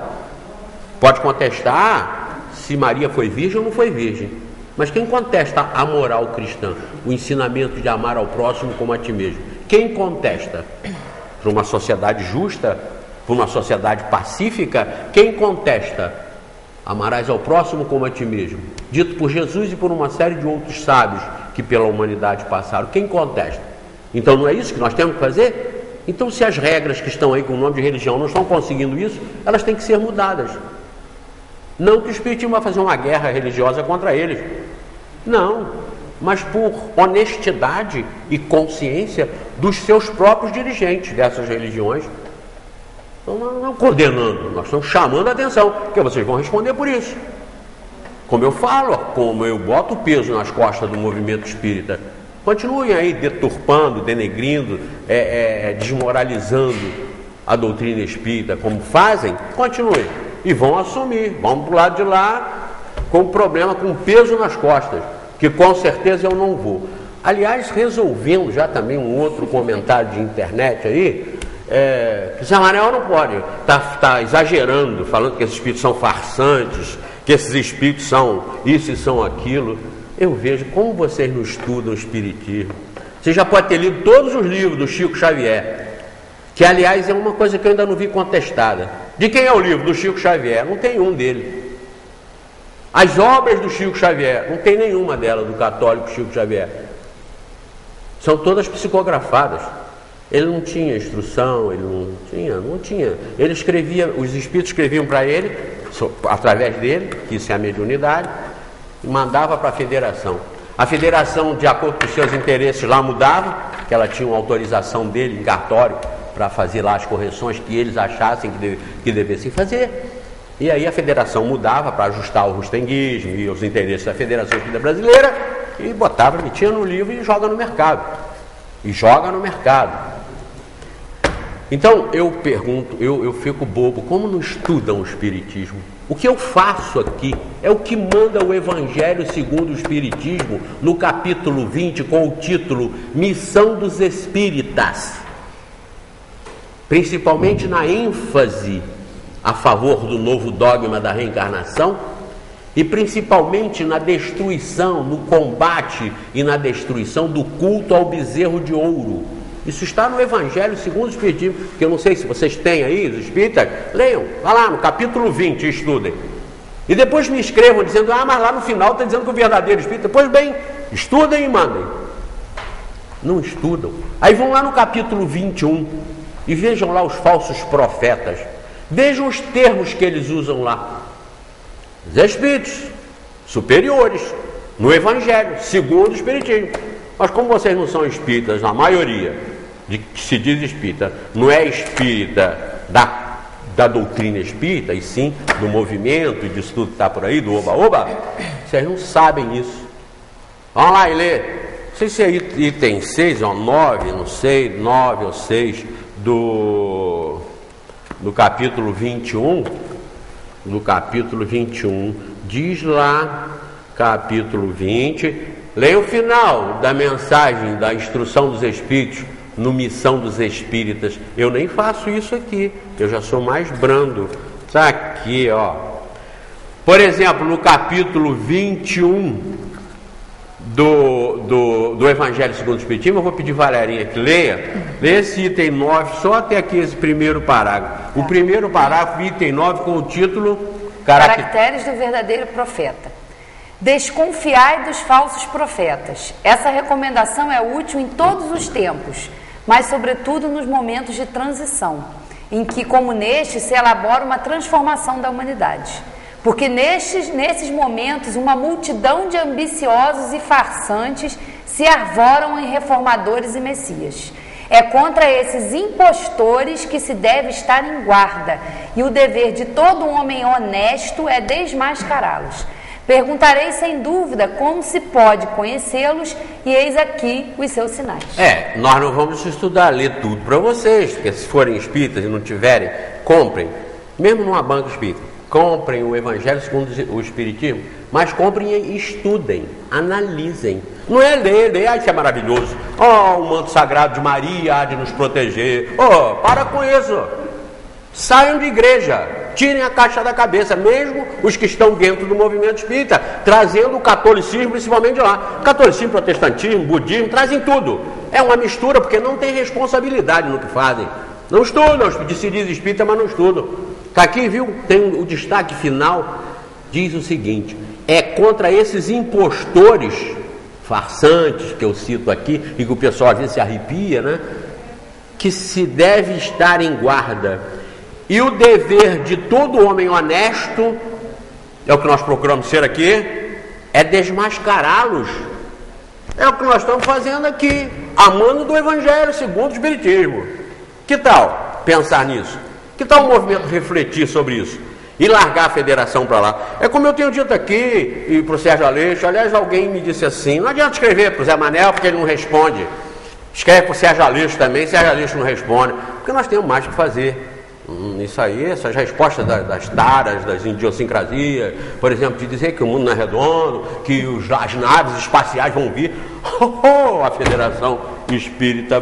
pode contestar se Maria foi virgem ou não foi virgem. Mas quem contesta a moral cristã, o ensinamento de amar ao próximo como a ti mesmo? Quem contesta? Para uma sociedade justa, para uma sociedade pacífica, quem contesta? Amarás ao próximo como a ti mesmo, dito por Jesus e por uma série de outros sábios que pela humanidade passaram. Quem contesta? Então não é isso que nós temos que fazer? Então, se as regras que estão aí com o nome de religião não estão conseguindo isso, elas têm que ser mudadas. Não que o Espiritismo vai fazer uma guerra religiosa contra eles, não, mas por honestidade e consciência dos seus próprios dirigentes dessas religiões. Então, não condenando, nós estamos chamando a atenção, porque vocês vão responder por isso. Como eu falo, como eu boto o peso nas costas do movimento espírita, continuem aí deturpando, denegrindo, desmoralizando a doutrina espírita, como fazem, continuem. E vão assumir, vão para o lado de lá com o problema, com o peso nas costas, que com certeza eu não vou. Aliás, resolvendo já também um outro comentário de internet aí, que Zé Manuel não pode, está exagerando, falando que esses espíritos são farsantes, que esses espíritos são isso e são aquilo. Eu vejo como vocês não estudam o espiritismo. Você já pode ter lido todos os livros do Chico Xavier, que aliás é uma coisa que eu ainda não vi contestada. De quem é o livro do Chico Xavier? Não tem um dele. As obras do Chico Xavier, não tem nenhuma delas do católico Chico Xavier. São todas psicografadas. Ele não tinha instrução, ele não tinha. Ele escrevia, os espíritos escreviam para ele, através dele, que isso é a mediunidade, e mandava para a federação. A federação, de acordo com os seus interesses lá, mudava, que ela tinha uma autorização dele em cartório para fazer lá as correções que eles achassem que devessem fazer. E aí a federação mudava para ajustar o rustenguismo e os interesses da Federação Espírita Brasileira e botava, metia no livro e joga no mercado. Então eu pergunto, eu fico bobo, como não estudam o Espiritismo? O que eu faço aqui é o que manda o Evangelho segundo o Espiritismo, no capítulo 20, com o título Missão dos Espíritas, principalmente na ênfase a favor do novo dogma da reencarnação e principalmente na destruição, no combate e na destruição do culto ao bezerro de ouro. Isso está no Evangelho segundo o Espiritismo, que eu não sei se vocês têm aí, os espíritas, leiam, vá lá no capítulo 20 e estudem. E depois me escrevam dizendo, mas lá no final está dizendo que o verdadeiro espírita, pois bem, estudem e mandem. Não estudam. Aí vão lá no capítulo 21 e vejam lá os falsos profetas. Vejam os termos que eles usam lá. Os espíritos superiores, no Evangelho, segundo o Espiritismo. Mas como vocês não são espíritas, na maioria de que se diz espírita, não é espírita da doutrina espírita, e sim do movimento e disso tudo que está por aí, do oba-oba, vocês não sabem isso. Vamos lá e lê. Não sei se é item 6 ou 9, não sei, 9 ou 6 do capítulo 21, diz lá, capítulo 20, leia o final da mensagem da instrução dos Espíritos, no Missão dos Espíritas. Eu nem faço isso aqui, eu já sou mais brando. Está aqui, ó. Por exemplo, no capítulo 21 do Evangelho segundo o Espiritismo, eu vou pedir Valerinha que leia esse item 9, só até aqui esse primeiro parágrafo. O primeiro parágrafo, item 9, com o título Caracteres do verdadeiro profeta. Desconfiai dos falsos profetas. Essa recomendação é útil em todos os tempos, mas sobretudo nos momentos de transição, em que, como neste, se elabora uma transformação da humanidade. Porque nesses momentos, uma multidão de ambiciosos e farsantes se arvoram em reformadores e messias. É contra esses impostores que se deve estar em guarda, e o dever de todo homem honesto é desmascará-los. Perguntarei sem dúvida como se pode conhecê-los, e eis aqui os seus sinais. Nós não vamos estudar, ler tudo para vocês, porque se forem espíritas e não tiverem, comprem, mesmo numa banca espírita, comprem o Evangelho segundo o Espiritismo, mas comprem e estudem, analisem. Não é ler, isso é maravilhoso. O manto sagrado de Maria há de nos proteger. Para com isso. Saiam de igreja, tirem a caixa da cabeça, mesmo os que estão dentro do movimento espírita, trazendo o catolicismo principalmente de lá. Catolicismo, protestantismo, budismo, trazem tudo. É uma mistura, porque não tem responsabilidade no que fazem. Não estudam, se diz espírita, mas não estudam. Está aqui, viu? Tem o destaque final, diz o seguinte: é contra esses impostores farsantes, que eu cito aqui, e que o pessoal às vezes se arrepia, né? Que se deve estar em guarda. E o dever de todo homem honesto, é o que nós procuramos ser aqui, é desmascará-los. É o que nós estamos fazendo aqui, amando do Evangelho segundo o Espiritismo. Que tal pensar nisso? Que tal o movimento refletir sobre isso? E largar a federação para lá? É como eu tenho dito aqui, e para o Sérgio Aleixo, aliás, alguém me disse assim, não adianta escrever para o Zé Manel, porque ele não responde. Escreve para o Sérgio Aleixo também, Sérgio Aleixo não responde, porque nós temos mais que fazer. Isso aí, essas respostas das taras, das idiosincrasias, por exemplo, de dizer que o mundo não é redondo, que as naves espaciais vão vir. A Federação Espírita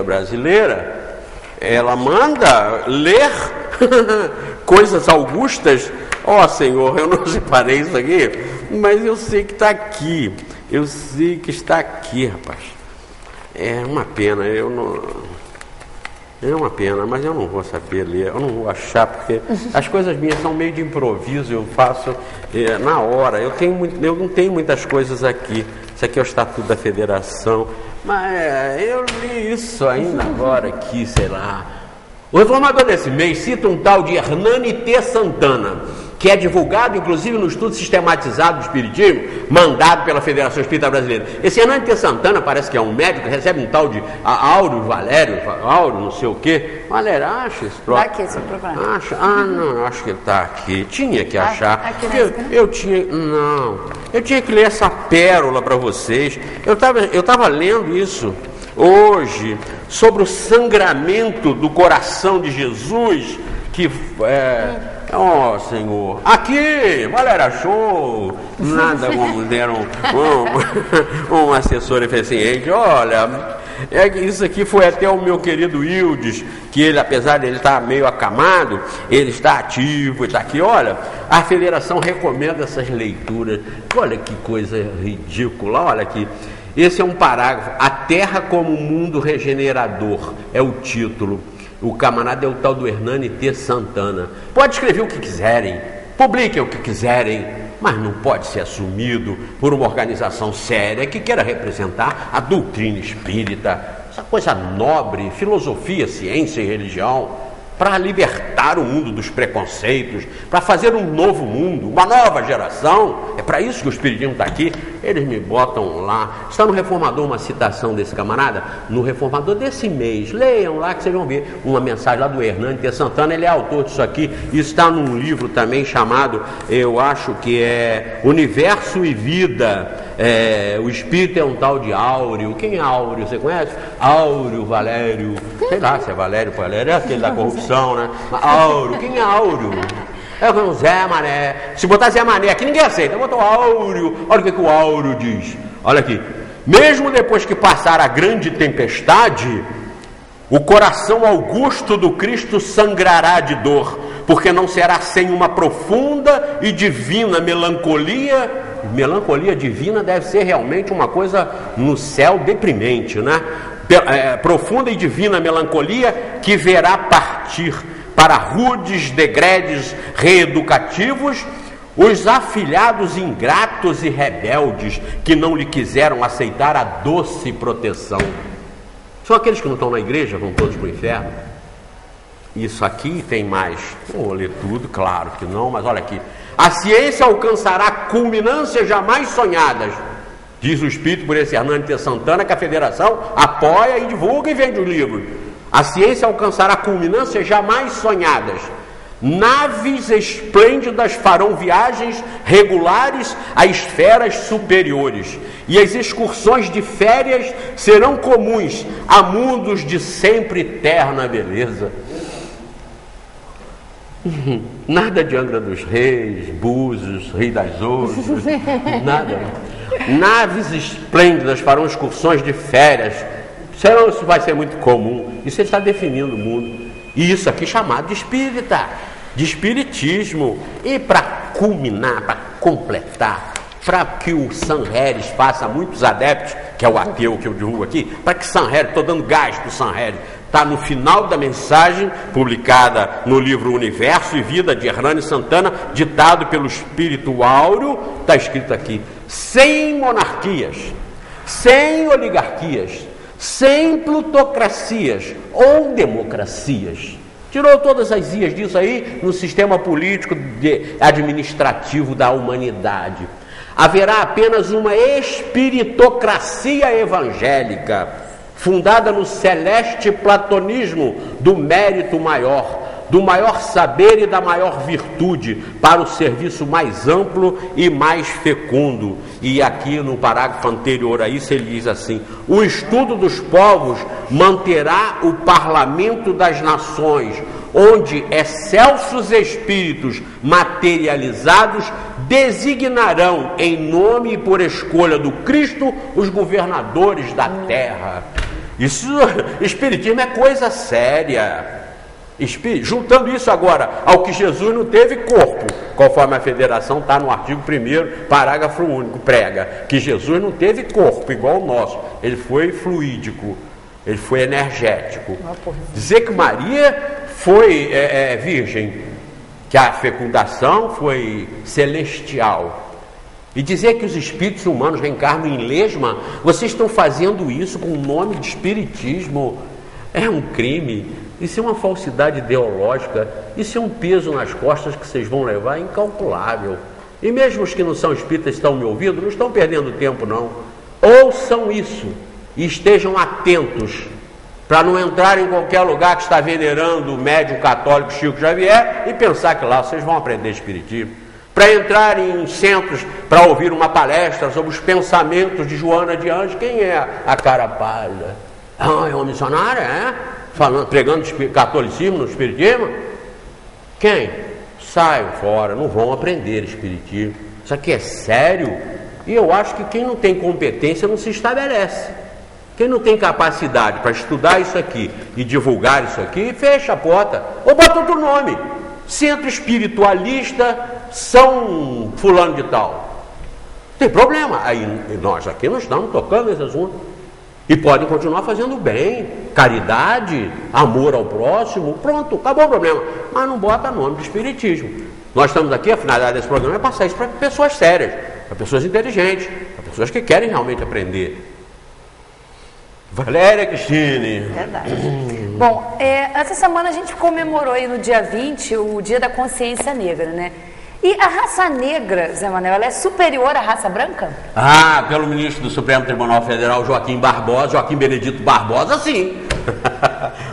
Brasileira, ela manda ler coisas augustas. Senhor, eu não separei isso aqui, mas eu sei que está aqui. Eu sei que está aqui, rapaz. É uma pena, eu não... É uma pena, mas eu não vou saber ler, eu não vou achar, porque as coisas minhas são meio de improviso, eu faço na hora. Eu não tenho muitas coisas aqui. Isso aqui é o Estatuto da Federação, mas eu li isso ainda agora aqui, sei lá. O Reformador desse mês cita um tal de Hernani T. Santana, que é divulgado, inclusive, no estudo sistematizado do Espiritismo, mandado pela Federação Espírita Brasileira. Esse Hernani T. Santana parece que é um médico, recebe um tal de Áureo Valério, não sei o quê. Valério, acha esse próprio? Está aqui esse programa. Acha? Não, eu acho que ele está aqui. Tinha que achar. Aqui eu tinha que ler essa pérola para vocês. Eu estava lendo isso hoje, sobre o sangramento do coração de Jesus, que ó Senhor, aqui, Valéria achou, nada como deram um assessor eficiente, olha, isso aqui foi até o meu querido Hildes, que ele, apesar de ele estar meio acamado, ele está ativo, está aqui, olha, a federação recomenda essas leituras, olha que coisa ridícula, olha aqui. Esse é um parágrafo, A Terra como Mundo Regenerador, é o título. O camarada é o tal do Hernani T. Santana. Pode escrever o que quiserem, publiquem o que quiserem, mas não pode ser assumido por uma organização séria que queira representar a doutrina espírita, essa coisa nobre, filosofia, ciência e religião, para libertar o mundo dos preconceitos, para fazer um novo mundo, uma nova geração. É para isso que o Espiritismo está aqui. Eles me botam lá. Está no Reformador uma citação desse camarada, no Reformador desse mês. Leiam lá que vocês vão ver uma mensagem lá do Hernani T. Santana. Ele é autor disso aqui. Isso está num livro também chamado, eu acho que é Universo e Vida. O espírito é um tal de Áureo. Quem é Áureo? Você conhece? Áureo Valério. Sei lá se é Valério, é aquele da corrupção, né? Áureo. Quem é Áureo? É o Zé Mané. Se botar Zé Mané aqui, ninguém aceita. Botou Áureo. Olha o que o Áureo diz. Olha aqui. Mesmo depois que passar a grande tempestade, o coração augusto do Cristo sangrará de dor, porque não será sem uma profunda e divina melancolia. Melancolia divina deve ser realmente uma coisa no céu deprimente, né? Profunda e divina melancolia que verá partir para rudes degredes reeducativos os afilhados ingratos e rebeldes que não lhe quiseram aceitar a doce proteção. São aqueles que não estão na igreja, vão todos para o inferno. Isso aqui tem mais. Não vou ler tudo, claro que não, mas olha aqui. A ciência alcançará culminâncias jamais sonhadas, diz o Espírito por esse Hernani T. Santana, que a Federação apoia e divulga e vende o livro. A ciência alcançará culminâncias jamais sonhadas. Naves esplêndidas farão viagens regulares a esferas superiores, e as excursões de férias serão comuns a mundos de sempre eterna beleza. Nada de Angra dos Reis, Búzios, Rio das Ostras, nada. Naves esplêndidas farão excursões de férias. Isso vai ser muito comum. Isso ele está definindo o mundo. E isso aqui chamado de espírita, de espiritismo. E para culminar, para completar, para que o Sanheres faça muitos adeptos, que é o ateu que eu divulgo aqui, para que Sanheres, estou dando gás para o Sanheres, está no final da mensagem, publicada no livro Universo e Vida, de Hernani Santana, ditado pelo Espírito Áureo, está escrito aqui: sem monarquias, sem oligarquias, sem plutocracias ou democracias. Tirou todas as ias disso aí no sistema político administrativo da humanidade. Haverá apenas uma espiritocracia evangélica, fundada no celeste platonismo do mérito maior, do maior saber e da maior virtude, para o serviço mais amplo e mais fecundo. E aqui no parágrafo anterior a isso ele diz assim: o estudo dos povos manterá o parlamento das nações, onde excelsos espíritos materializados designarão em nome e por escolha do Cristo os governadores da terra. Isso, espiritismo é coisa séria. Juntando isso agora ao que Jesus não teve corpo, conforme a Federação está no artigo 1º, parágrafo único, prega que Jesus não teve corpo igual o nosso, ele foi fluídico. ele foi energético. Dizer que Maria foi virgem, que a fecundação foi celestial, e dizer que os espíritos humanos reencarnam em lesma, vocês estão fazendo isso com o nome de espiritismo, é um crime, isso é uma falsidade ideológica, isso é um peso nas costas que vocês vão levar incalculável. E mesmo os que não são espíritas estão me ouvindo, não estão perdendo tempo não, ouçam isso e estejam atentos para não entrar em qualquer lugar que está venerando o médium católico Chico Xavier e pensar que lá vocês vão aprender espiritismo, para entrar em centros para ouvir uma palestra sobre os pensamentos de Joana de Anjos. Quem é a cara pálida? É uma missionária, falando, pregando catolicismo no espiritismo? Quem? Saiam fora, não vão aprender espiritismo. Isso aqui é sério, e eu acho que quem não tem competência não se estabelece. Quem não tem capacidade para estudar isso aqui e divulgar isso aqui, fecha a porta ou bota outro nome. Centro Espiritualista São Fulano de Tal. Tem problema. Aí nós aqui não estamos tocando nesse assunto. E podem continuar fazendo bem, caridade, amor ao próximo, pronto, acabou o problema. Mas não bota nome de espiritismo. Nós estamos aqui, a finalidade desse programa é passar isso para pessoas sérias, para pessoas inteligentes, para pessoas que querem realmente aprender. Valéria Cristine. Verdade. Bom, essa semana a gente comemorou aí no dia 20 o Dia da Consciência Negra, né? E a raça negra, Zé Manuel, ela é superior à raça branca? Ah, pelo ministro do Supremo Tribunal Federal, Joaquim Benedito Barbosa, sim.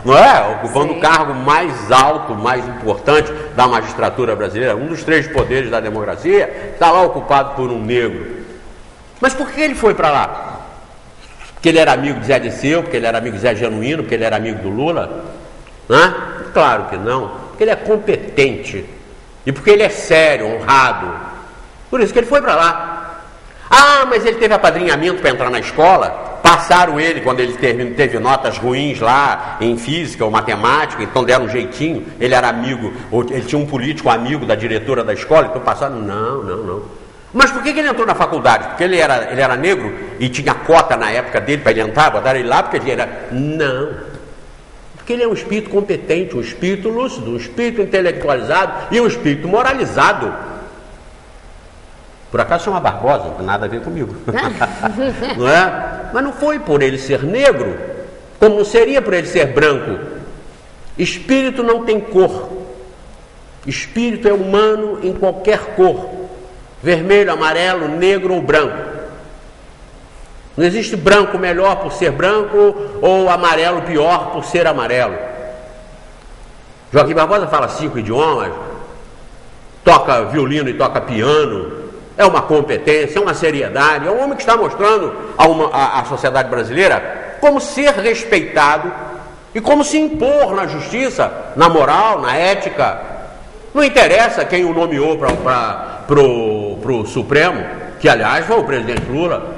Não é? Ocupando o cargo mais alto, mais importante da magistratura brasileira, um dos 3 poderes da democracia, está lá ocupado por um negro. Mas por que ele foi para lá? Porque ele era amigo de Zé Disseu, porque ele era amigo de Zé Genuíno, porque ele era amigo do Lula? Claro que não, porque ele é competente e porque ele é sério, honrado. Por isso que ele foi para lá. Ah, mas ele teve apadrinhamento para entrar na escola, passaram ele quando ele teve notas ruins lá em física ou matemática, então deram um jeitinho, ele era amigo, ou ele tinha um político amigo da diretora da escola, então passaram, não. Mas por que ele entrou na faculdade? Porque ele era negro e tinha cota na época dele para ele entrar, botaram ele lá porque ele era... Não. Porque ele é um espírito competente, um espírito lúcido, um espírito intelectualizado e um espírito moralizado. Por acaso chama Barbosa, não tem nada a ver comigo. Não é? Mas não foi por ele ser negro, como não seria por ele ser branco. Espírito não tem cor. Espírito é humano em qualquer cor. Vermelho, amarelo, negro ou branco. Não existe branco melhor por ser branco ou amarelo pior por ser amarelo. Joaquim Barbosa fala 5 idiomas, toca violino e toca piano, é uma competência, é uma seriedade, é um homem que está mostrando à sociedade brasileira como ser respeitado e como se impor na justiça, na moral, na ética. Não interessa quem o nomeou para o Supremo, que aliás foi o presidente Lula,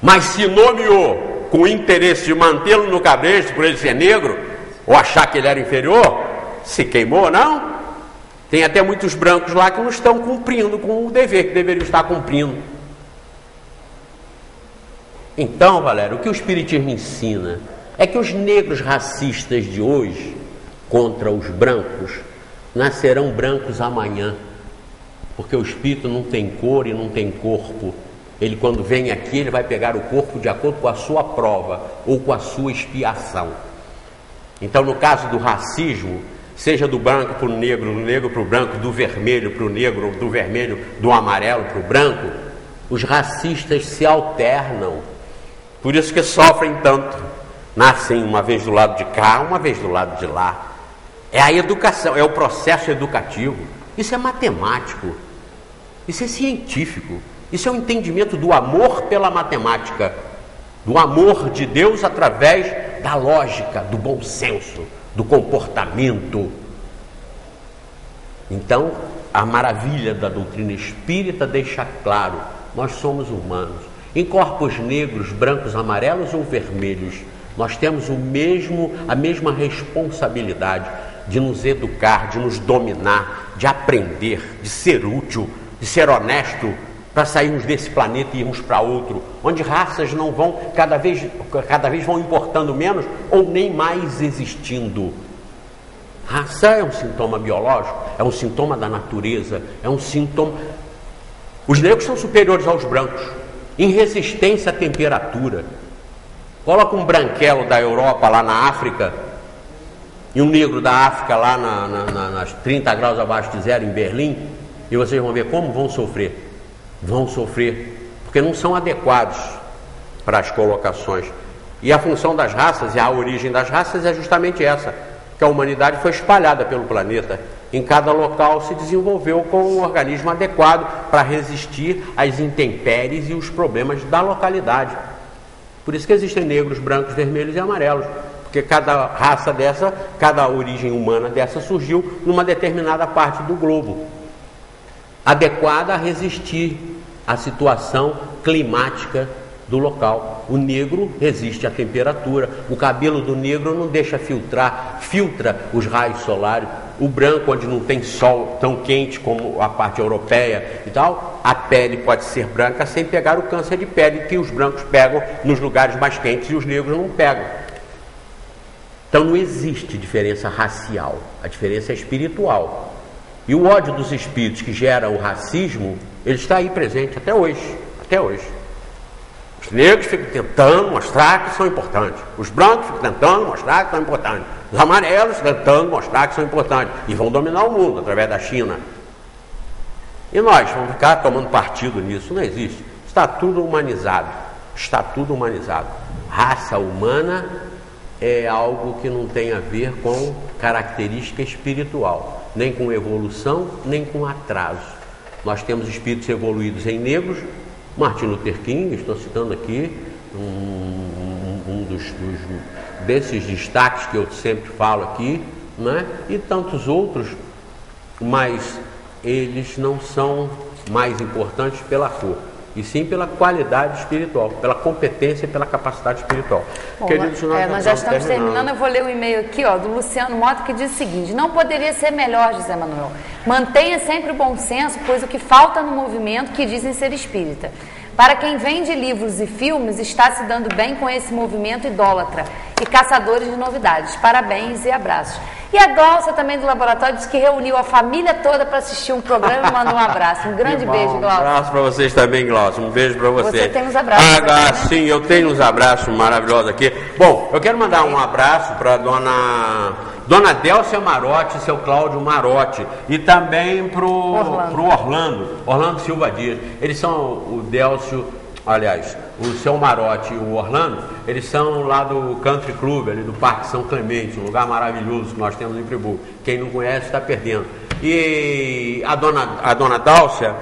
mas se nomeou com o interesse de mantê-lo no cabresto por ele ser negro, ou achar que ele era inferior, se queimou, não? Tem até muitos brancos lá que não estão cumprindo com o dever que deveriam estar cumprindo. Então, Valério, o que o Espiritismo ensina é que os negros racistas de hoje contra os brancos nascerão brancos amanhã, porque o espírito não tem cor e não tem corpo. Ele, quando vem aqui, ele vai pegar o corpo de acordo com a sua prova ou com a sua expiação. Então, no caso do racismo, seja do branco para o negro, do negro para o branco, do vermelho para o negro, do vermelho, do amarelo para o branco, os racistas se alternam. Por isso que sofrem tanto. Nascem uma vez do lado de cá, uma vez do lado de lá. É a educação, é o processo educativo. Isso é matemático, isso é científico, isso é o entendimento do amor pela matemática, do amor de Deus através da lógica, do bom senso, do comportamento. Então, a maravilha da doutrina espírita deixa claro, nós somos humanos, em corpos negros, brancos, amarelos ou vermelhos, nós temos a mesma responsabilidade de nos educar, de nos dominar, de aprender, de ser útil, de ser honesto, para sairmos desse planeta e irmos para outro, onde raças não vão, cada vez vão importando menos ou nem mais existindo. Raça é um sintoma biológico, é um sintoma da natureza, é um sintoma... Os negros são superiores aos brancos, em resistência à temperatura. Coloca um branquelo da Europa lá na África, e um negro da África lá nas 30 graus abaixo de zero em Berlim, e vocês vão ver como vão sofrer. Vão sofrer, porque não são adequados para as colocações. E a função das raças e a origem das raças é justamente essa, que a humanidade foi espalhada pelo planeta. Em cada local se desenvolveu com um organismo adequado para resistir às intempéries e os problemas da localidade. Por isso que existem negros, brancos, vermelhos e amarelos, porque cada raça dessa, cada origem humana dessa surgiu numa determinada parte do globo, adequada a resistir à situação climática do local. O negro resiste à temperatura, o cabelo do negro não deixa filtra os raios solares. O branco, onde não tem sol tão quente como a parte europeia e tal, a pele pode ser branca sem pegar o câncer de pele que os brancos pegam nos lugares mais quentes e os negros não pegam. Então não existe diferença racial, a diferença é espiritual. E o ódio dos espíritos que gera o racismo, ele está aí presente até hoje, até hoje. Os negros ficam tentando mostrar que são importantes, os brancos ficam tentando mostrar que são importantes, os amarelos tentando mostrar que são importantes, e vão dominar o mundo através da China. E nós vamos ficar tomando partido nisso? Não existe. Está tudo humanizado, está tudo humanizado. Raça humana é algo que não tem a ver com característica espiritual, nem com evolução, nem com atraso. Nós temos espíritos evoluídos em negros, Martin Luther King, estou citando aqui, desses destaques que eu sempre falo aqui, né? E tantos outros, mas eles não são mais importantes pela cor, e sim pela qualidade espiritual, pela competência e pela capacidade espiritual. Bom, nós já estamos terminando. Eu vou ler o e-mail aqui, ó, do Luciano Mota, que diz o seguinte: não poderia ser melhor, José Manuel. Mantenha sempre o bom senso, pois o que falta no movimento que dizem ser espírita. Para quem vende livros e filmes, está se dando bem com esse movimento idólatra e caçadores de novidades. Parabéns e abraços. E a Glaucia, também do laboratório, disse que reuniu a família toda para assistir um programa e mandou um abraço. Um grande beijo, Glaucia. Um abraço para vocês também, Glaucia. Um beijo para vocês. Você tem uns abraços aqui, né? Sim, eu tenho uns abraços maravilhosos aqui. Bom, eu quero mandar um abraço para Dona Délcia Marotti e seu Cláudio Marotti. E também pro Orlando Silva Dias. Eles são o Délcio, aliás, o seu Marotti e o Orlando, eles são lá do Country Club, ali do Parque São Clemente, um lugar maravilhoso que nós temos em Friburgo. Quem não conhece está perdendo. E a dona Dálcia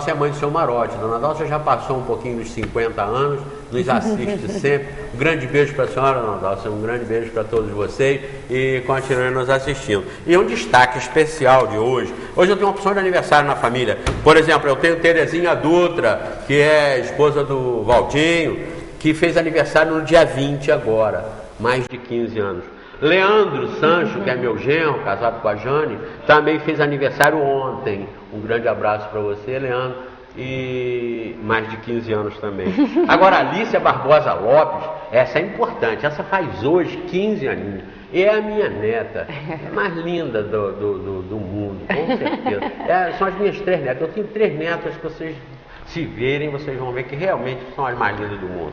é mãe do seu Marotti. A dona Dálcia já passou um pouquinho dos 50 anos, nos assiste sempre. Um grande beijo para a senhora, dona Dálcia, um grande beijo para todos vocês e continuem nos assistindo. E um destaque especial de hoje. Hoje eu tenho uma opção de aniversário na família. Por exemplo, eu tenho Terezinha Dutra, que é esposa do Valtinho, que fez aniversário no dia 20 agora, mais de 15 anos. Leandro Sancho, que é meu genro, casado com a Jane, também fez aniversário ontem. Um grande abraço para você, Leandro, e mais de 15 anos também. Agora, Alicia Barbosa Lopes, essa é importante, essa faz hoje 15 aninhos. E é a minha neta, é a mais linda do mundo, com certeza. São as minhas 3 netas. Eu tenho 3 netas que vocês, se verem, vocês vão ver que realmente são as mais lindas do mundo.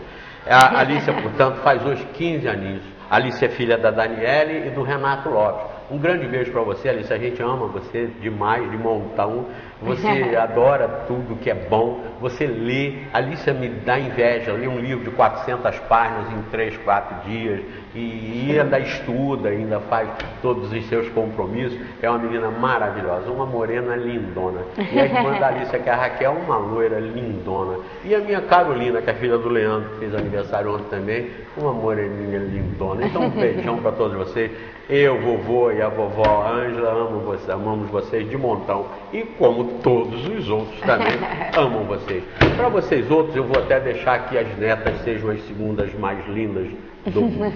A Alicia, portanto, faz hoje 15 aninhos. A Alice é filha da Daniele e do Renato Lopes. Um grande beijo para você, Alice. A gente ama você demais, de montão. Você adora tudo que é bom. Você lê. A Alice me dá inveja. Lê um livro de 400 páginas em 3, 4 dias. E ainda estuda, ainda faz todos os seus compromissos. É uma menina maravilhosa, uma morena lindona. E a irmã da Alice, que é a Raquel, uma loira lindona. E a minha Carolina, que é filha do Leandro, que fez aniversário ontem também, uma moreninha lindona. Então um beijão para todos vocês. Eu, vovô e a vovó Ângela, amamos vocês de montão. E como todos os outros também amam vocês. Para vocês outros, eu vou até deixar que as netas sejam as segundas mais lindas do mundo.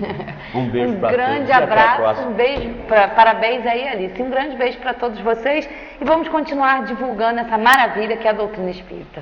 Um beijo para todos. Um grande abraço, um beijo, parabéns aí, Alice. Um grande beijo para todos vocês. E vamos continuar divulgando essa maravilha que é a doutrina espírita.